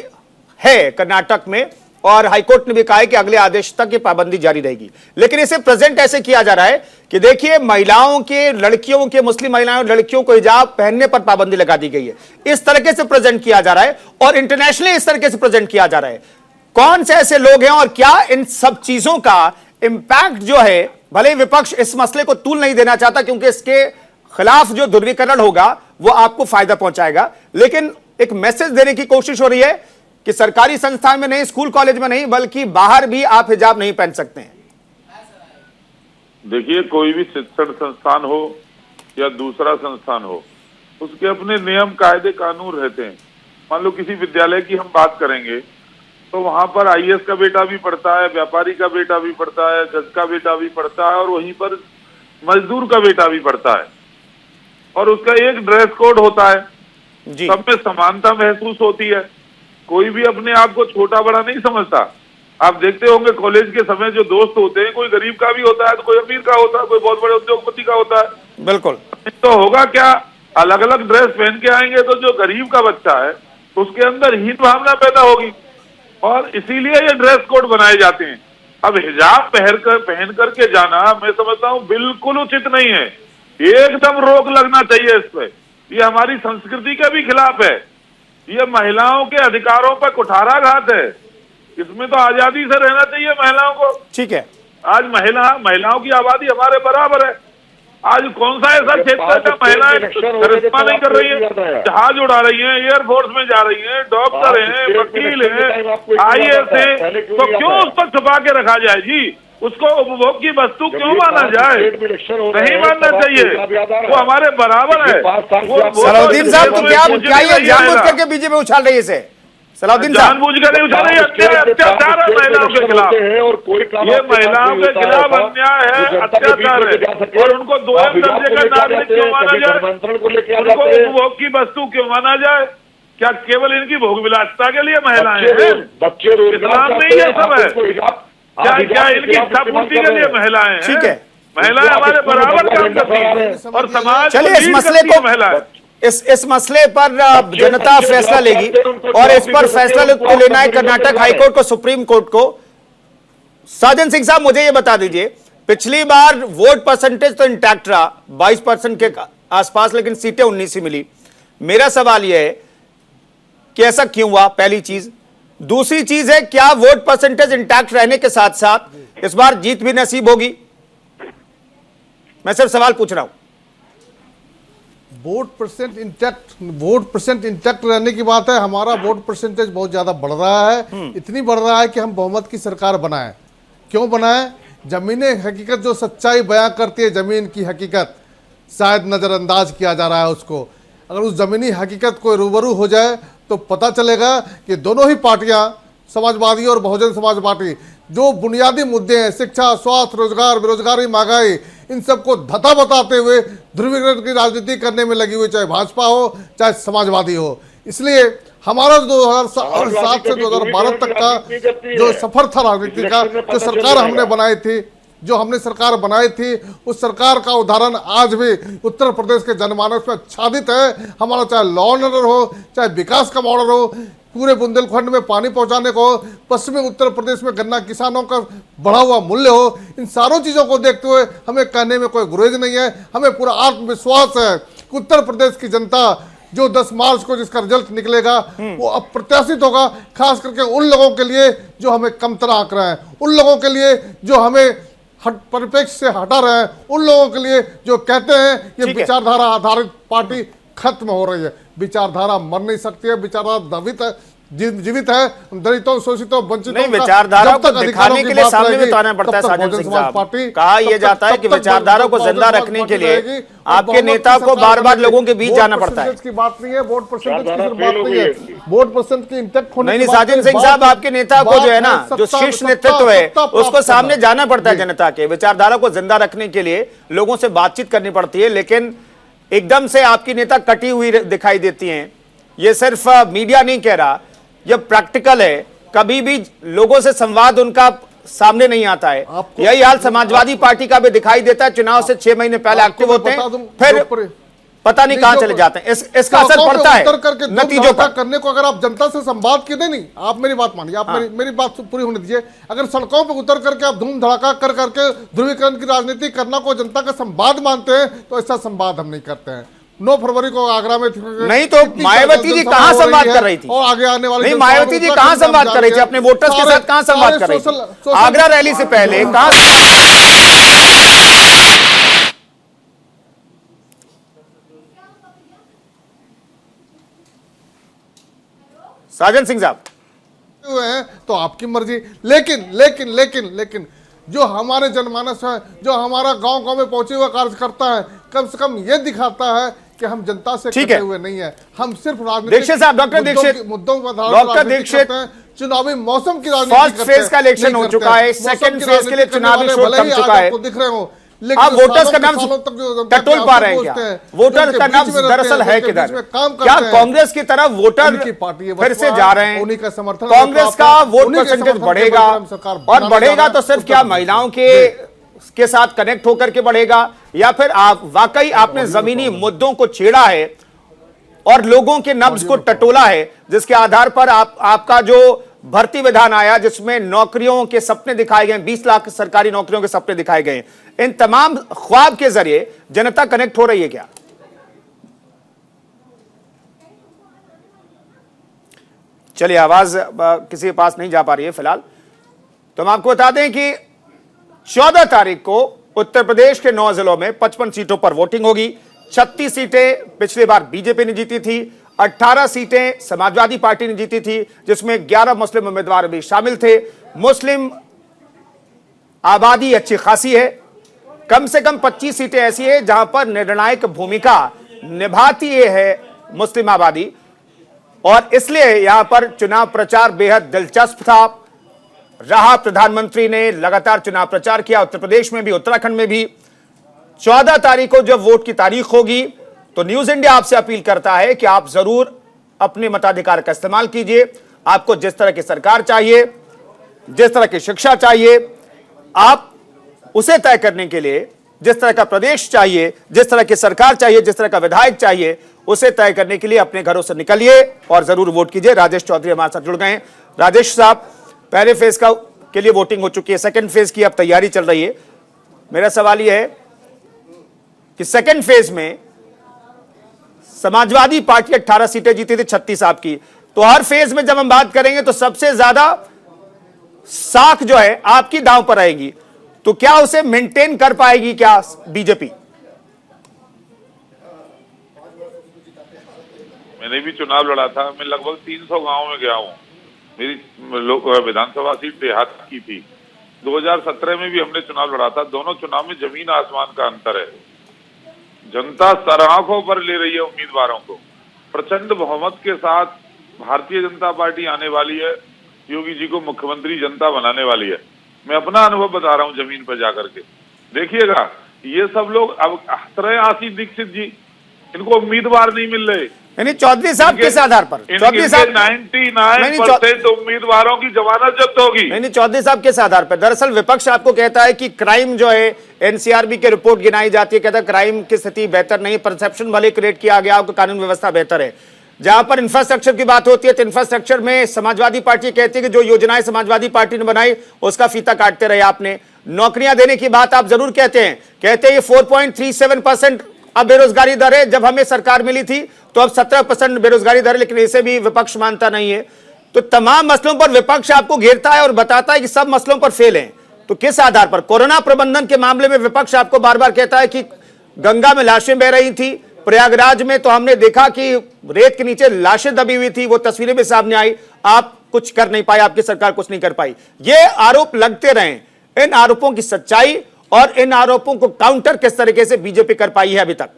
है कर्नाटक में, और हाईकोर्ट ने भी कहा है कि अगले आदेश तक ये पाबंदी जारी रहेगी। लेकिन इसे प्रेजेंट ऐसे किया जा रहा है कि देखिए महिलाओं के, लड़कियों के, मुस्लिम महिलाओं लड़कियों को हिजाब पहनने पर पाबंदी लगा दी गई है। इस तरीके से प्रेजेंट किया जा रहा है और इंटरनेशनली इस तरीके से प्रेजेंट किया जा रहा है। कौन से ऐसे लोग हैं और क्या इन सब चीजों का इंपैक्ट जो है, भले ही विपक्ष इस मसले को तूल नहीं देना चाहता क्योंकि इसके खिलाफ जो ध्रुवीकरण होगा वो आपको फायदा पहुंचाएगा, लेकिन एक मैसेज देने की कोशिश हो रही है कि सरकारी संस्थान में नहीं, स्कूल कॉलेज में नहीं, बल्कि बाहर भी आप हिजाब नहीं पहन सकते हैं। देखिए, कोई भी शिक्षण संस्थान हो या दूसरा संस्थान हो, उसके अपने नियम, कायदे, कानून रहते हैं। मान लो किसी विद्यालय की हम बात करेंगे तो वहां पर आईएएस का बेटा भी पढ़ता है, व्यापारी का बेटा भी पढ़ता है, जज का बेटा भी पढ़ता है, और वहीं पर मजदूर का बेटा भी पढ़ता है, और उसका एक ड्रेस कोड होता है, सब में समानता महसूस होती है। कोई भी अपने आप को छोटा बड़ा नहीं समझता। आप देखते होंगे कॉलेज के समय जो दोस्त होते हैं, कोई गरीब का भी होता है तो कोई अमीर का होता है, कोई बहुत बड़े उद्योगपति का होता है। बिल्कुल। तो होगा क्या, अलग अलग ड्रेस पहन के आएंगे तो जो गरीब का बच्चा है उसके अंदर हीन भावना पैदा होगी, और इसीलिए ये ड्रेस कोड बनाए जाते हैं। अब हिजाब पहन करके जाना मैं समझता हूं बिल्कुल उचित नहीं है, एकदम रोक लगना चाहिए इस पे। ये हमारी संस्कृति के भी खिलाफ है, ये महिलाओं के अधिकारों पर कुठाराघात है। इसमें तो आजादी से रहना चाहिए महिलाओं को। ठीक है, आज महिलाओं की आबादी हमारे बराबर है। आज कौन सा ऐसा क्षेत्र का महिलाएं करिश्मा नहीं कर रही है? जहाज उड़ा रही हैं, एयरफोर्स में जा रही हैं, डॉक्टर हैं, वकील हैं, IAS हैं, तो क्यों उस पर छुपा के रखा जाए जी? उसको उपभोग की वस्तु क्यों माना जाए? नहीं मानना चाहिए, वो हमारे बराबर है। सलाउद्दीन साहब, तो क्या ये जानबूझ करके बीजेपी उछाल रही है इसे? सलाउद्दीन साहब, जानबूझ कर नहीं उछाल रही है, अत्याचार है महिलाओं के खिलाफ। ये महिलाओं के खिलाफ अन्याय है, अत्याचार है। और उनको दोयम दर्जे का नागरिक क्यों माना जाए? उनको उपभोग की वस्तु क्यों माना जाए? क्या केवल इनकी भोग विलासिता के लिए महिलाएं हैं? इस्लाम में ये सब है क्या इनकी इच्छा पूर्ति के लिए महिलाएं हैं? ठीक है, महिलाएं हमारे बराबर काम करती हैं और समाज चलिए इस मसले को इस मसले पर जनता फैसला लेगी और इस पर फैसला तो लेना है कर्नाटक हाईकोर्ट को, सुप्रीम कोर्ट को। साजन सिंह साहब, मुझे ये बता दीजिए, पिछली बार वोट परसेंटेज तो इंटैक्ट रहा 22% के आसपास, लेकिन सीटें 19 ही मिली। मेरा सवाल यह है कि ऐसा क्यों हुआ, पहली चीज। दूसरी चीज है, क्या वोट परसेंटेज इंटैक्ट रहने के साथ साथ इस बार जीत भी नसीब होगी? मैं सिर्फ सवाल पूछ रहा हूं। वोट परसेंट इंटैक्ट रहने की बात है। हमारा वोट परसेंटेज बहुत ज्यादा बढ़ रहा है, इतनी बढ़ रहा है कि हम बहुमत की सरकार बनाएं। क्यों बनाएं? जमीनी हकीकत जो सच्चाई बयां करती है, जमीन की हकीकत शायद नजरअंदाज किया जा रहा है उसको। अगर उस जमीनी हकीकत को रूबरू हो जाए तो पता चलेगा कि दोनों ही पार्टियां, समाजवादी और बहुजन समाज पार्टी, जो बुनियादी मुद्दे हैं, शिक्षा, स्वास्थ्य, रोजगार, बेरोजगारी, महंगाई, इन सबको धता बताते हुए ध्रुवीकरण की राजनीति करने में लगी हुई, चाहे भाजपा हो चाहे समाजवादी हो। इसलिए हमारा 2007 से 2012 तक का जो सफर था राजनीति का, जो सरकार हमने बनाई थी, उस सरकार का उदाहरण आज भी उत्तर प्रदेश के जनमानस में आच्छादित है। हमारा चाहे लॉ एंड ऑर्डर हो, चाहे विकास का मॉडल हो, पूरे बुंदेलखंड में पानी पहुंचाने को, पश्चिमी उत्तर प्रदेश में गन्ना किसानों का बढ़ा हुआ मूल्य हो, इन सारों चीजों को देखते हुए हमें कहने में कोई गुरेज नहीं है। हमें पूरा आत्मविश्वास है कि उत्तर प्रदेश की जनता जो 10 मार्च को जिसका रिजल्ट निकलेगा वो अप्रत्याशित होगा, खास करके उन लोगों के लिए जो हमें कमतर आंक रहे हैं, उन लोगों के लिए जो हमें परिप्रेक्ष्य से हटा रहे हैं, उन लोगों के लिए जो कहते हैं ये विचारधारा आधारित पार्टी खत्म हो रही है। विचारधारा मर नहीं सकती है, विचारधारा जीवित है। दलितों, शोषितों, वंचितों नहीं, विचारधारा को दिखाने के लिए सामने में तो आना पड़ता है। साजन सिंह साहब, कहा यह जाता है कि विचारधारा को जिंदा रखने के लिए आपके नेता को बार बार लोगों के बीच जाना पड़ता है। की बात नहीं है, वोट परसेंटेज की सिर्फ बात नहीं है, वोट परसेंट की इंटैक्ट होने नहीं, साजन सिंह साहब, आपके नेता को जो है ना, जो शीर्ष नेतृत्व है, उसको सामने जाना पड़ता है जनता के। विचारधारा को जिंदा रखने के लिए लोगों से बातचीत करनी पड़ती है, लेकिन एकदम से आपकी नेता कटी हुई दिखाई देती हैं। ये सिर्फ मीडिया नहीं कह रहा, यह प्रैक्टिकल है। कभी भी लोगों से संवाद उनका सामने नहीं आता है। यही हाल समाजवादी पार्टी का भी दिखाई देता है। चुनाव से 6 महीने पहले एक्टिव होते हैं, फिर पता नहीं कहां चले जाते हैं। इसका असर पड़ता है नतीजों पर। करने को अगर आप जनता से संवाद की नहीं, आप मेरी बात मानिए, आप मेरी बात पूरी होने दीजिए। अगर सड़कों पर उतर करके आप धूम धड़ाका कर करके ध्रुवीकरण की राजनीति करना को जनता का संवाद मानते हैं, तो ऐसा संवाद हम नहीं करते हैं। 9 फरवरी को आगरा में नहीं, तो मायावती जी कहां संवाद कर रही थी? और आगे आने वाली नहीं, मायावती जी कहां संवाद कर रही थी? अपने वोटर्स के साथ कहां संवाद कर रही थी? आगरा रैली से पहले कहां? साजन सिंह साहब, तो आपकी मर्जी, लेकिन जो हमारे जनमानस है, जो हमारा गांव गांव में पहुंचे हुए कार्यकर्ता है, कम से कम ये दिखाता है कि हम जनता से कटे हुए नहीं है। हम सिर्फ दीक्षित साहब, डॉक्टर दीक्षित, डॉक्टर दीक्षित, चुनावी मौसम की राजनीति फर्स्ट फेज का इलेक्शन हो चुका है, सेकंड फेज के लिए चुनावी शोर थम चुका है। दिख रहे हो, आप वोटर्स का नाम टटोल पा रहे हैं क्या? वोटर का नाम दरअसल है किधर? क्या कांग्रेस की तरफ वोटर फिर से जा रहे हैं? कांग्रेस का वोट परसेंटेज बढ़ेगा, और बढ़ेगा तो सिर्फ क्या महिलाओं के साथ कनेक्ट होकर के बढ़ेगा, या फिर आप वाकई आपने जमीनी मुद्दों को छेड़ा है और लोगों के नब्ज को टटोला है, जिसके आधार पर आपका जो भर्ती विधान आया जिसमें नौकरियों के सपने दिखाए गए, 20 लाख सरकारी नौकरियों के सपने दिखाए गए। इन तमाम ख्वाब के जरिए जनता कनेक्ट हो रही है क्या? चलिए, आवाज किसी के पास नहीं जा पा रही है फिलहाल। तो हम आपको बता दें कि 14 तारीख को उत्तर प्रदेश के 9 जिलों में 55 सीटों पर वोटिंग होगी। 36 सीटें पिछली बार बीजेपी ने जीती थी, 18 सीटें समाजवादी पार्टी ने जीती थी, जिसमें 11 मुस्लिम उम्मीदवार भी शामिल थे। मुस्लिम आबादी अच्छी खासी है, कम से कम 25 सीटें ऐसी है जहां पर निर्णायक भूमिका निभाती है मुस्लिम आबादी, और इसलिए यहां पर चुनाव प्रचार बेहद दिलचस्प था रहा। प्रधानमंत्री ने लगातार चुनाव प्रचार किया, उत्तर प्रदेश में भी, उत्तराखंड में भी। 14 तारीख को जब वोट की तारीख होगी तो न्यूज इंडिया आपसे अपील करता है कि आप जरूर अपने मताधिकार का इस्तेमाल कीजिए। आपको जिस तरह की सरकार चाहिए, जिस तरह की शिक्षा चाहिए, आप उसे तय करने के लिए जिस तरह का प्रदेश चाहिए, जिस तरह की सरकार चाहिए, जिस तरह का विधायक चाहिए, उसे तय करने के लिए अपने घरों से निकलिए और जरूर वोट कीजिए। राजेश चौधरी हमारे साथ जुड़ गए हैं। राजेश साहब, पहले फेज के लिए वोटिंग हो चुकी है, सेकंड फेज की अब तैयारी चल रही है। मेरा सवाल यह है कि सेकंड फेज में समाजवादी पार्टी 18 सीटें जीती थी, 36 आपकी, तो हर फेज में जब हम बात करेंगे तो सबसे ज्यादा साख जो है आपकी दांव पर आएगी, तो क्या उसे मेंटेन कर पाएगी क्या बीजेपी? मैंने भी चुनाव लड़ा था, मैं लगभग 300 गांव में गया हूं। मेरी विधानसभा सीट देहात की थी। 2017 में भी हमने चुनाव लड़ा था। दोनों चुनाव में जमीन आसमान का अंतर है। जनता सराखों पर ले रही है उम्मीदवारों को। प्रचंड बहुमत के साथ भारतीय जनता पार्टी आने वाली है, योगी जी को मुख्यमंत्री जनता बनाने वाली है। मैं अपना अनुभव बता रहा हूं जमीन पर जाकर के। देखिएगा, ये सब लोग अब हंस रहे हैं, आशीष दीक्षित जी, इनको उम्मीदवार नहीं मिल रहे। यानी चौधरी साहब किस आधार पर? चौधरी साहब 99% उम्मीदवारों की जमानत जब्त होगी। नहीं, चौधरी साहब किस आधार पर? दरअसल विपक्ष आपको कहता है कि क्राइम जो है, एनसीआरबी की रिपोर्ट गिनाई जाती है, कहता है क्राइम की स्थिति बेहतर नहीं, परसेप्शन भले क्रिएट किया गया हो, कानून व्यवस्था बेहतर है। जहां पर इंफ्रास्ट्रक्चर की बात होती है तो इंफ्रास्ट्रक्चर में समाजवादी पार्टी कहती है कि जो योजनाएं समाजवादी पार्टी ने बनाई उसका फीता काटते रहे आपने। नौकरियां देने की बात आप जरूर कहते हैं ये 4.37% अब बेरोजगारी दर है, जब हमें सरकार मिली थी तो अब 17% बेरोजगारी दर है, लेकिन इसे भी विपक्ष मानता नहीं है। तो तमाम मसलों पर विपक्ष आपको घेरता है और बताता है कि सब मसलों पर फेल है। तो किस आधार पर? कोरोना प्रबंधन के मामले में विपक्ष आपको बार बार कहता है कि गंगा में लाशें बह रही थी, प्रयागराज में तो हमने देखा कि रेत के नीचे लाशें दबी हुई थी, वो तस्वीरें भी सामने आई, आप कुछ कर नहीं पाए, आपकी सरकार कुछ नहीं कर पाई। ये आरोप लगते रहे, इन आरोपों की सच्चाई और इन आरोपों को काउंटर किस तरीके से बीजेपी कर पाई है अभी तक?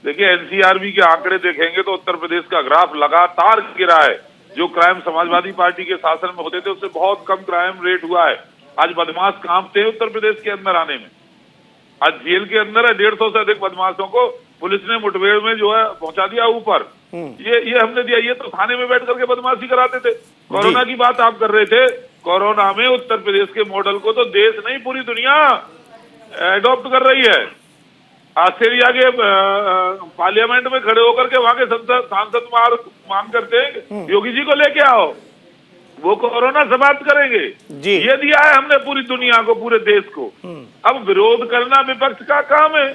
देखिए, एनसीआरबी के आंकड़े देखेंगे तो उत्तर प्रदेश का ग्राफ लगातार गिरा है। जो क्राइम समाजवादी पार्टी के शासन में होते थे उससे बहुत कम क्राइम रेट हुआ है। आज बदमाश कांपते हैं उत्तर प्रदेश के अंदर आने में। आज जेल के अंदर है 150 से अधिक बदमाशों को पुलिस ने मुठभेड़ में जो है पहुंचा दिया ऊपर। ये हमने दिया। ये तो थाने में बैठ करके बदमाशी कराते थे। कोरोना की बात आप कर रहे थे, कोरोना में उत्तर प्रदेश के मॉडल को तो देश नहीं पूरी दुनिया एडॉप्ट कर रही है। ऑस्ट्रेलिया के पार्लियामेंट में खड़े होकर के वहां के सांसद मांग करते हैं योगी जी को लेके आओ, वो कोरोना समाप्त करेंगे। ये दिया है हमने पूरी दुनिया को, पूरे देश को। अब विरोध करना विपक्ष का काम है।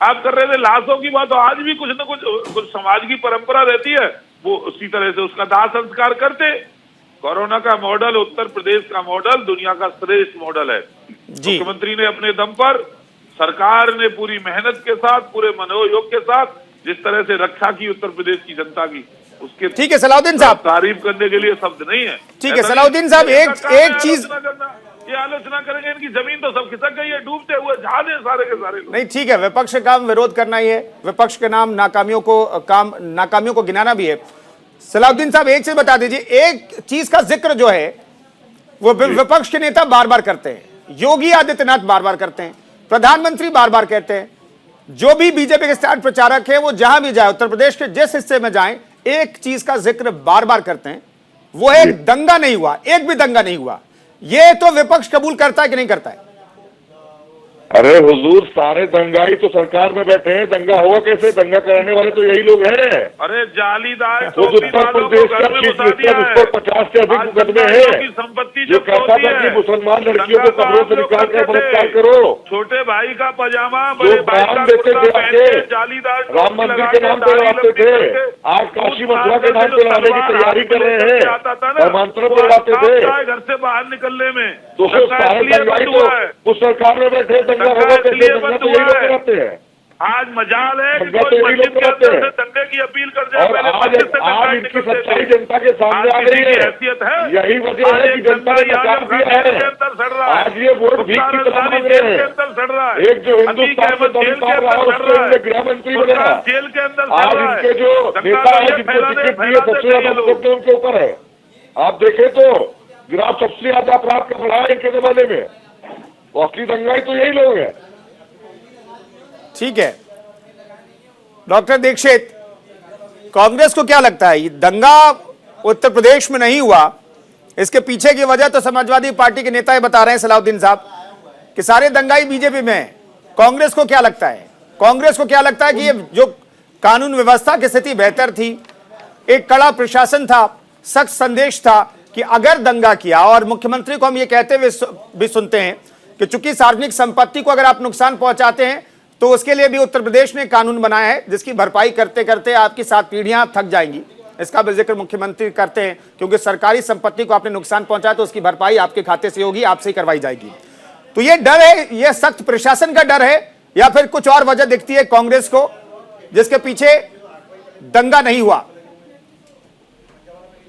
आप कर रहे थे लाशों की बात, तो आज भी कुछ न कुछ समाज की परंपरा रहती है, वो उसी तरह से उसका दाह संस्कार करते। कोरोना का मॉडल, उत्तर प्रदेश का मॉडल दुनिया का श्रेष्ठ मॉडल है। मुख्यमंत्री ने अपने दम पर, सरकार ने पूरी मेहनत के साथ, पूरे मनोयोग के साथ जिस तरह से रक्षा की उत्तर प्रदेश की जनता की, उसके ठीक है सलाउद्दीन साहब, तारीफ करने के लिए शब्द नहीं है। ठीक है सलाउद्दीन साहब, एक चीज, ये आलोचना करेंगे इनकी जमीन तो सब खिसक गई है, डूबते हुए जहाज है सारे के सारे लोग। नहीं, ठीक है, विपक्ष का काम विरोध करना ही है, विपक्ष के नाम नाकामियों को गिनाना भी है। सलाउद्दीन साहब, एक चीज बता दीजिए, एक चीज का जिक्र जो है वो विपक्ष के नेता बार बार करते हैं, योगी आदित्यनाथ बार बार करते हैं, प्रधानमंत्री बार बार कहते हैं, जो भी बीजेपी के स्टार प्रचारक है वो जहां भी जाए, उत्तर प्रदेश के जिस हिस्से में जाएं, एक चीज का जिक्र बार बार करते हैं, वो एक दंगा नहीं हुआ, एक भी दंगा नहीं हुआ। ये तो विपक्ष कबूल करता है कि नहीं करता है? अरे हुजूर, सारे दंगाई तो सरकार में बैठे हैं, दंगा होगा कैसे? दंगा कराने वाले तो यही लोग हैं। अरे जालीदार वो उत्तर प्रदेश का चीफ मिनिस्टर, उस पर 50 से अधिक मुकदमे हैं, संपत्ति जो कहता था कि मुसलमान लड़कियों को कब्रों से निकाल कर बलात्कार करो। छोटे भाई का पजामा, जो बयान देते थे आपके, जालीदार राम मंदिर के नाम पे लड़ाते थे, आज काशी मथुरा के नाम पे लड़ाने की तैयारी कर रहे हैं, धर्मांतरण पे लड़ाते थे। घर से बाहर निकलने में तो सारे दंगाई तो उस सरकार में बैठे, दंगा होगा कैसे? दंगा तो यही लोग कराते हैं। आज मजाल है कि दंगा तो कोई यही मस्जिद लोग के कराते अंदर से हैं। दंगे की अपील कर जाए। और आज इनकी सच्चाई जनता के सामने आ गई है। यही वजह है कि जनता ने नकार दिया है। आज ये वोट भीख की तरह मांग रहे हैं। एक जो हिंदुस्तान में दम उतार रहा है, उसको इन्होंने गृह मंत्री बनाया। जेल के अंदर आज इनके जो नेता है, जिनको टिकट दिए, सबसे ज्यादा मुकदमे उनके ऊपर है। आप देखें तो ग्राफ सबसे ज्यादा अपराध का बढ़ा है इनके जमाने में। असली दंगाई तो यही लोग हैं। ठीक है डॉक्टर दीक्षित, कांग्रेस को क्या लगता है ये दंगा उत्तर प्रदेश में नहीं हुआ, इसके पीछे की वजह तो समाजवादी पार्टी के नेता बता रहे हैं, सलाउद्दीन साहब, कि सारे दंगाई बीजेपी में हैं। कांग्रेस को क्या लगता है? कांग्रेस को क्या लगता है कि ये जो कानून व्यवस्था की स्थिति बेहतर थी, एक कड़ा प्रशासन था, सख्त संदेश था कि अगर दंगा किया, और मुख्यमंत्री को हम ये कहते हुए भी सुनते हैं कि चूंकि सार्वजनिक संपत्ति को अगर आप नुकसान पहुंचाते हैं तो उसके लिए भी उत्तर प्रदेश ने कानून बनाया है, जिसकी भरपाई करते करते आपकी 7 पीढ़ियां थक जाएंगी। इसका भी जिक्र मुख्यमंत्री करते हैं, क्योंकि सरकारी संपत्ति को आपने नुकसान पहुंचाया तो उसकी भरपाई आपके खाते से होगी, आपसे ही करवाई जाएगी। तो ये डर है, ये सख्त प्रशासन का डर है, या फिर कुछ और वजह दिखती है कांग्रेस को जिसके पीछे दंगा नहीं हुआ?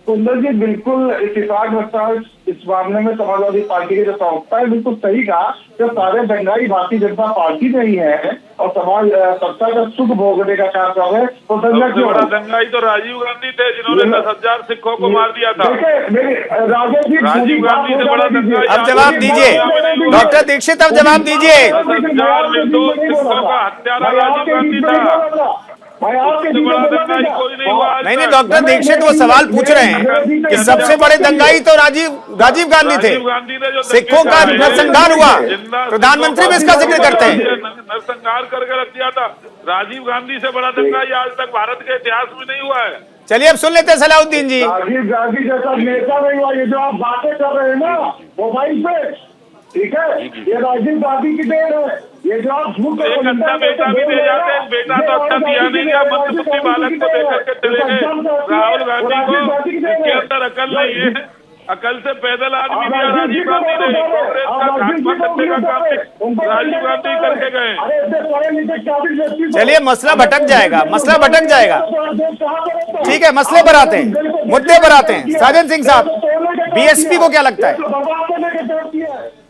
सुंदर जी, बिल्कुल इत्तेफाक रखता है इस मामले में समाजवादी पार्टी के जो प्रवक्ता है, बिल्कुल सही कहा। जब सारे दंगाई भारतीय जनता पार्टी में ही है और समाज सत्ता का सुख भोगने का काम कर रहे, तो दंगा क्यों? बड़ा दंगाई तो राजीव गांधी थे, जिन्होंने 10,000 सिखों को मार दिया था। राजीव गांधी से बड़ा दंगाई। अब जवाब दीजिए डॉक्टर दीक्षित, अब जवाब दीजिए। 10,000 निर्दोष सिखों का हत्यारा राजीव गांधी था। नहीं डॉक्टर दीक्षित वो सवाल पूछ रहे हैं कि सबसे बड़े दंगाई तो राजीव गांधी थे, सिखों का नरसंहार हुआ, प्रधानमंत्री भी इसका जिक्र करते हैं। नरसंहार करके रख दिया था। राजीव गांधी से बड़ा दंगाई आज तक भारत के इतिहास में नहीं हुआ है। चलिए अब सुन लेते हैं सलाउद्दीन जी। राजीव गांधी जैसा नेता नहीं हुआ। ये जो आप बातें कर रहे हैं ना मोबाइल पे, ठीक है, ये राजीव गांधी की देन है। ये जो आप झूठ एक अच्छा बेटा भी दे जाते हैं, बेटा तो अच्छा दिया नहीं गया, मंदबुद्धि बालक को देकर के चले गए। राहुल गांधी को इसके अंदर अकल नहीं है, अकल से पैदल आदमी दिया राजीव गांधी ने। कांग्रेस का घाटमा करने का काम राजीव गांधी करके गए। चलिए मसला भटक जाएगा, मसला भटक जाएगा। ठीक है, मसले पर आते हैं, मुद्दे पर आते हैं। साजन सिंह साहब, बीएसपी को क्या लगता है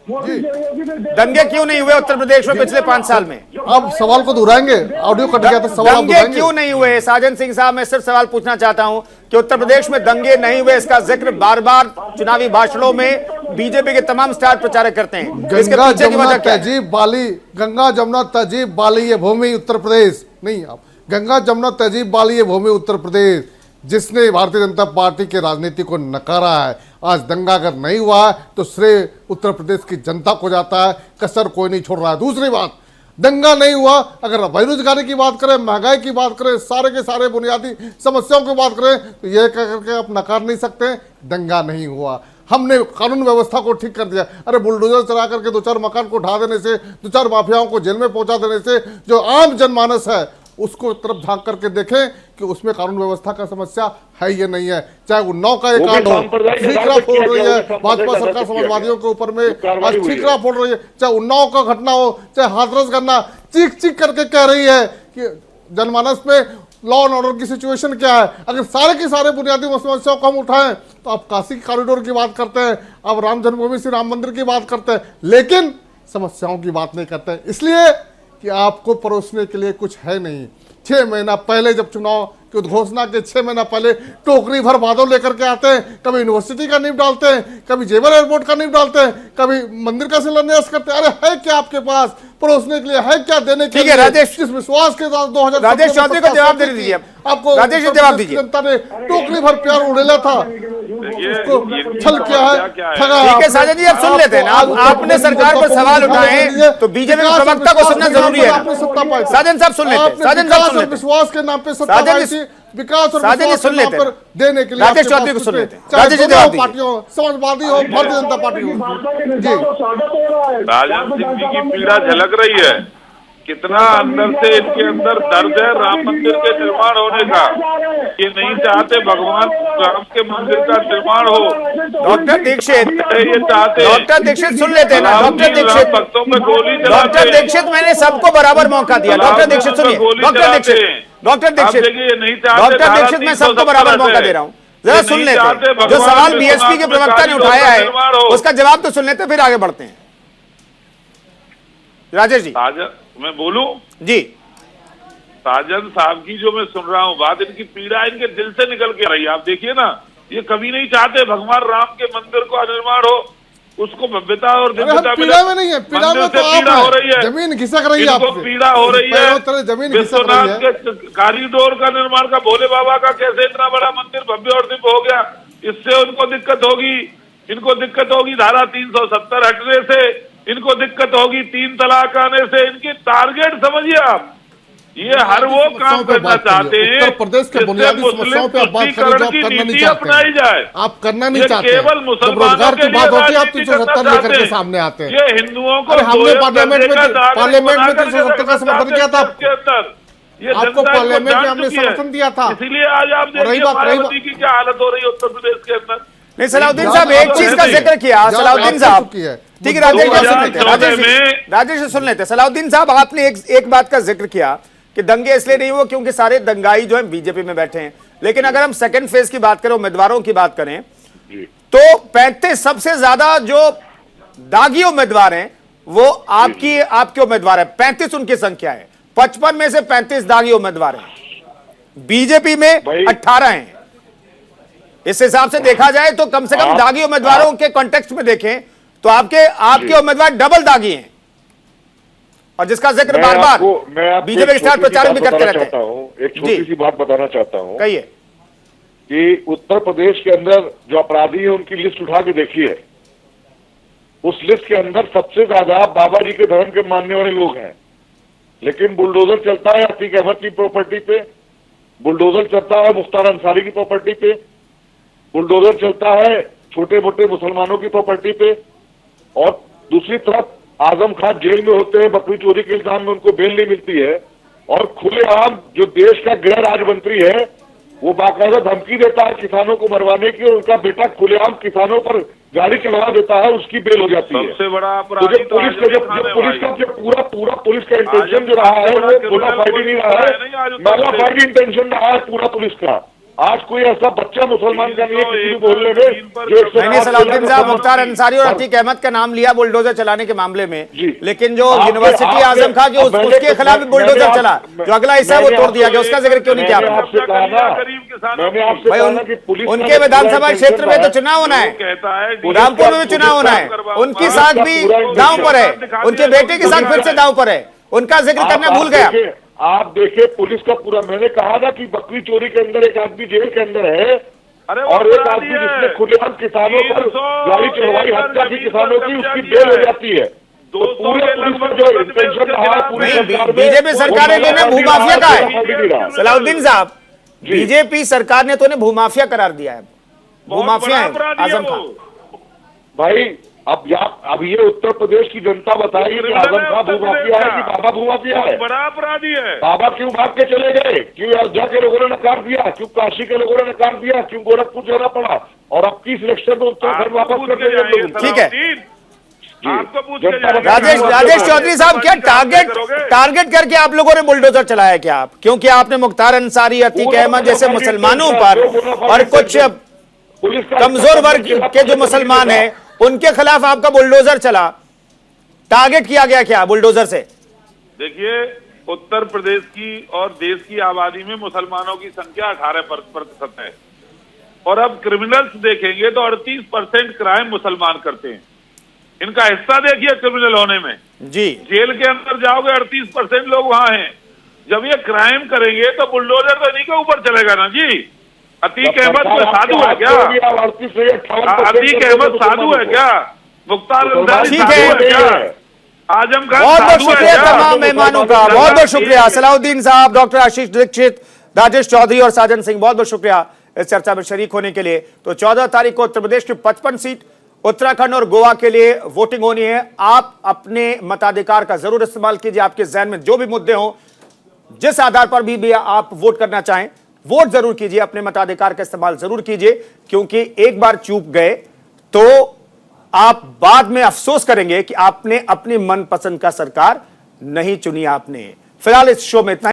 दंगे क्यों नहीं हुए उत्तर प्रदेश में पिछले 5 साल में? अब सवाल को दोहराएंगे, ऑडियो कट गया था, सवाल आप दंगे दोहराएंगे। क्यों नहीं हुए? साजन सिंह साहब, मैं सिर्फ सवाल पूछना चाहता हूं कि उत्तर प्रदेश में दंगे नहीं हुए, इसका जिक्र बार बार चुनावी भाषणों में बीजेपी के तमाम स्टार प्रचारक करते हैं। गंगा जमुना तहजीब बाली, गंगा जमुना तहजीब बाली ये भूमि उत्तर प्रदेश नहीं, आप गंगा जमुना तहजीब बाली ये भूमि उत्तर प्रदेश, जिसने भारतीय जनता पार्टी के राजनीति को नकारा है। आज दंगा अगर नहीं हुआ है तो श्रेय उत्तर प्रदेश की जनता को जाता है, कसर कोई नहीं छोड़ रहा है। दूसरी बात, दंगा नहीं हुआ, अगर बेरोजगारी की बात करें, महंगाई की बात करें, सारे के सारे बुनियादी समस्याओं की बात करें, तो यह कह करके आप नकार नहीं सकते दंगा नहीं हुआ। हमने कानून व्यवस्था को ठीक कर दिया। अरे बुलडोजर चला करके 2-4 मकान को उठा देने से, 2-4 माफियाओं को जेल में पहुंचा देने से जो आम जनमानस है उसको तरफ झांक करके देखें कि उसमें कानून व्यवस्था का समस्या है या नहीं है। चाहे उन्नाव का एक कांड हो, ठीकरा फोड़ रही है भाजपा सरकार समाजवादियों के ऊपर में, आज ठीकरा फोड़ रही है, चाहे उन्नाव का घटना हो, चाहे हाथरस करना, चीख चीख करके कह रही है कि जनमानस में लॉ एंड ऑर्डर की सिचुएशन क्या है। अगर सारे के सारे बुनियादी समस्याओं को हम उठाएं तो आप काशी कॉरिडोर की बात करते हैं, आप राम जन्मभूमि श्री राम मंदिर की बात करते हैं, लेकिन समस्याओं की बात नहीं करते हैं, इसलिए कि आपको परोसने के लिए कुछ है नहीं। 6 महीना पहले जब चुनाव की उद्घोषणा के 6 महीना पहले टोकरी भर बादल लेकर के आते हैं, कभी यूनिवर्सिटी का नींव डालते हैं, कभी जेवर एयरपोर्ट का नींव डालते हैं, कभी मंदिर का शिलान्यास करते हैं। अरे है क्या आपके पास परोसने के लिए, है क्या देने के लिए? राजेश, किस विश्वास के साथ 2000 राजेश चौधरी को जवाब दे दीजिए। आपको राजेश जवाब दीजिए। जनता ने टोकरी भर प्यार उड़ेला था, देखिए, उसको इनकी छल किया है, समस्या ठगा है ठीक है आपने। साजन जी, आप सुन लेते हैं ना, आपने सरकार पर सवाल उठाए हैं तो बीजेपी के प्रवक्ता को सुनना जरूरी है आपने सत्ता पाई थी। साजन साहब सुन लेते हैं, आपने साजन साहब विकास सुन और लेते हैं, विश्वास के नाम पे सत्ता साजन पाई जी- थी, विकास और साजन जी विश्वास सुन के नाम लेते हैं। पर देने के लिए राजेश आपके चौधरी पास को सुन कुछ लेते हैं। नहीं। चाहे राजेश जी दोनों जवाब दीजिए। पार्टियों, समाजवादी हो, भारतीय जनता पार्टी हो, जी राजन सिंह जी की पीड़ा झलक रही है, कितना अंदर से इनके अंदर दर्द है राम मंदिर के निर्माण होने का। ये नहीं चाहते भगवान राम के मंदिर का निर्माण हो। डॉक्टर दीक्षित, ये चाहते हैं डॉक्टर दीक्षित सुन लेते हैं ना, डॉक्टर दीक्षित, भक्तों पे गोली चलाते डॉक्टर हैं। दीक्षित मैंने सबको बराबर मौका दिया। डॉक्टर दीक्षित सुनिए, doctor Dikshit, doctor Dikshit, doctor Dikshit मैं सबको बराबर मौका दे रहा हूं, जरा सुन लेते हैं। जो सवाल बीएसपी के प्रवक्ता ने उठाया है उसका जवाब तो सुन लेते, फिर आगे बढ़ते हैं। राजेश जी, साजन, मैं बोलूं? जी साजन साहब की जो मैं सुन रहा हूँ बात, इनकी पीड़ा इनके दिल से निकल के रही है। आप देखिए ना, ये कभी नहीं चाहते भगवान राम के मंदिर का निर्माण हो, उसको भव्यता और दिव्यता पीड़ा में नहीं है, पीड़ा में तो पीड़ा हो रही है, जमीन खिसक रही है, इनको आपसे पीड़ा हो रही है। पैरों तले जमीन खिसक रही विश्वनाथ है। के कॉरिडोर का निर्माण का, भोले बाबा का कैसे इतना बड़ा मंदिर भव्य और दिव्य हो गया, इससे उनको दिक्कत होगी। इनको दिक्कत होगी धारा 370 हटने से, इनको दिक्कत होगी 3 तलाक आने से। इनकी टारगेट समझिए आप, ये हर वो काम करना चाहते हैं उत्तर प्रदेश के बुनियादी समस्याओं पे आप बात करें जो आप की करना नहीं नीति चाहते अपनाई जाए। आप करना नहीं ये चाहते। केवल जब मुसलमानों रोजगार के की लिए बात होती है आप राजनीति 370 करना लेकर चाहते के हैं। सामने आते हैं। ये हिंदुओं को अरे हमने दोहरे पार्लियामेंट दर्जे का में नागरिक 370 का समर्थन किया था के अंदर। ये आपको जनता पार्लियामेंट में जान हमने चुकी है। समर्थन दिया था। इसीलिए आज आप और रही देखिए बात- मायावती की क्या हालत हो रही है उत्तर प्रदेश के अंदर। नहीं, सलाउद्दीन साहब एक चीज का जिक्र किया, सलाउद्दीन साहब, ठीक है राजेश जी सुन लेते हैं, राजेश जी सुन लेते हैं। सलाउद्दीन साहब, आपने एक बात का जिक्र किया कि दंगे इसलिए नहीं हुए क्योंकि सारे दंगाई जो है बीजेपी में बैठे हैं, लेकिन अगर हम सेकंड फेज की बात करें, उम्मीदवारों की बात करें, तो 35 सबसे ज्यादा जो दागी उम्मीदवार हैं वो आपके उम्मीदवार है, 35 उनकी संख्या है, 55 में से 35 दागी उम्मीदवार हैं, बीजेपी में 18 हैं। इस हिसाब से देखा जाए तो कम से कम दागी उम्मीदवारों के कॉन्टेक्स्ट में देखें तो आपके उम्मीदवार डबल दागी हैं, और जिसका जिक्र बार बार बीजेपी के स्टार प्रचारक भी करते रहते हैं। एक छोटी सी बात बताना चाहता हूँ कहिए। कि उत्तर प्रदेश के अंदर जो अपराधी है उनकी लिस्ट उठा के देखिए, उस लिस्ट के अंदर सबसे ज्यादा बाबा जी के धर्म के मानने वाले लोग हैं, लेकिन बुलडोजर चलता है अतीक अहमद की प्रॉपर्टी पे, बुलडोजर चलता है मुख्तार अंसारी की प्रॉपर्टी पे, बुलडोजर चलता है छोटे मोटे मुसलमानों की प्रॉपर्टी पे, और दूसरी तरफ आजम खान जेल में होते हैं, बकरी चोरी के इल्जाम में उनको बेल नहीं मिलती है, और खुलेआम जो देश का गृह राज्य मंत्री है वो बाकायदा धमकी देता है किसानों को मरवाने की, और उनका बेटा खुलेआम किसानों पर गाड़ी चलवा देता है, उसकी बेल हो जाती है। सबसे बड़ा तो अपराधी जो पुलिस का जो पूरा पुलिस का इंटेंशन जो रहा है वो बोनाफाइड नहीं रहा है, मैलाफाइड इंटेंशन रहा है पूरा पुलिस का। आज कोई ऐसा बच्चा मुसलमान का नहीं है किसी भी मोहल्ले में जो मैंने सलाउद्दीन साहब, मुख्तार अंसारी और अतीक अहमद का नाम लिया बुलडोजर चलाने के मामले में, लेकिन जो यूनिवर्सिटी आजम खां की उसके खिलाफ भी बुलडोजर चला, जो अगला हिस्सा है वो तोड़ दिया गया, उसका जिक्र क्यों नहीं किया आपने? भाई उनके विधानसभा क्षेत्र में तो चुनाव होना है, रामपुर में भी चुनाव होना है, उनकी साख भी दांव पर है, उनके बेटे की साख फिर से दांव पर है, उनका जिक्र करना भूल गया। आप देखिए पुलिस का पूरा, मैंने कहा था कि बकरी चोरी के अंदर एक आदमी जेल के अंदर है, और एक आदमी जिसने खुलेआम किसानों पर गाड़ी चढ़वाई, हत्या की किसानों की, उसकी बेल हो जाती है। तो पूरे पुलिस का जो इंटेंशन रहा है पूरी सरकार में, बीजेपी सरकार ने तो उन्हें भूमाफिया कहा है। सलाउद्दीन साहब, बीजेपी सरकार ने तो उन्हें भूमाफिया करार दिया है, भूमाफिया है आजम खां। भाई अब ये उत्तर प्रदेश की जनता बताएगी कि आजम खां भूमाफिया है कि बाबा भूमाफिया है। बड़ा अपराधी है बाबा क्यों भाग के चले गए, क्यों अयोध्या के लोगों ने नकार दिया, क्यों काशी के लोगों ने नकार दिया, क्यों गोरखपुर जाना पड़ा, और अब की सिलेक्शन में उत्तराखंड वापस कर दिया। ठीक है राजेश राजेश चौधरी साहब, क्या टारगेट करके आप लोगों ने बुलडोजर चलाया क्या आप? क्योंकि आपने मुख्तार अंसारी, अतीक अहमद जैसे मुसलमानों पर और कुछ कमजोर वर्ग के जो मुसलमान हैं उनके खिलाफ आपका बुलडोजर चला, टारगेट किया गया क्या बुलडोजर से? देखिए, उत्तर प्रदेश की और देश की आबादी में मुसलमानों की संख्या 18% है, और अब क्रिमिनल्स देखेंगे तो 38% क्राइम मुसलमान करते हैं। इनका हिस्सा देखिए क्रिमिनल होने में जी, जेल के अंदर जाओगे 38% लोग वहां हैं। जब ये क्राइम करेंगे तो बुलडोजर तो इन्हीं के ऊपर चलेगा ना जी। अतीक अहमद कोई साधु है क्या? अतीक अहमद साधु है क्या? मुख्तार अंसारी ठीक साधु है। है क्या? आजम खान बहुत बहुत साधु है शुक्रिया क्या? तमाम मेहमानों का, बहुत बहुत शुक्रिया सलाउद्दीन साहब, डॉक्टर आशीष दीक्षित, राजेश चौधरी और साजन सिंह, बहुत बहुत शुक्रिया इस चर्चा में शरीक होने के लिए। तो 14 तारीख को उत्तर प्रदेश की 55 सीट, उत्तराखंड और गोवा के लिए वोटिंग होनी है। आप अपने मताधिकार का जरूर इस्तेमाल कीजिए। आपके जहन में जो भी मुद्दे हों, जिस आधार पर भी आप वोट करना चाहें, वोट जरूर कीजिए, अपने मताधिकार का इस्तेमाल जरूर कीजिए, क्योंकि एक बार चूक गए तो आप बाद में अफसोस करेंगे कि आपने अपनी मनपसंद का सरकार नहीं चुनी। आपने फिलहाल इस शो में इतना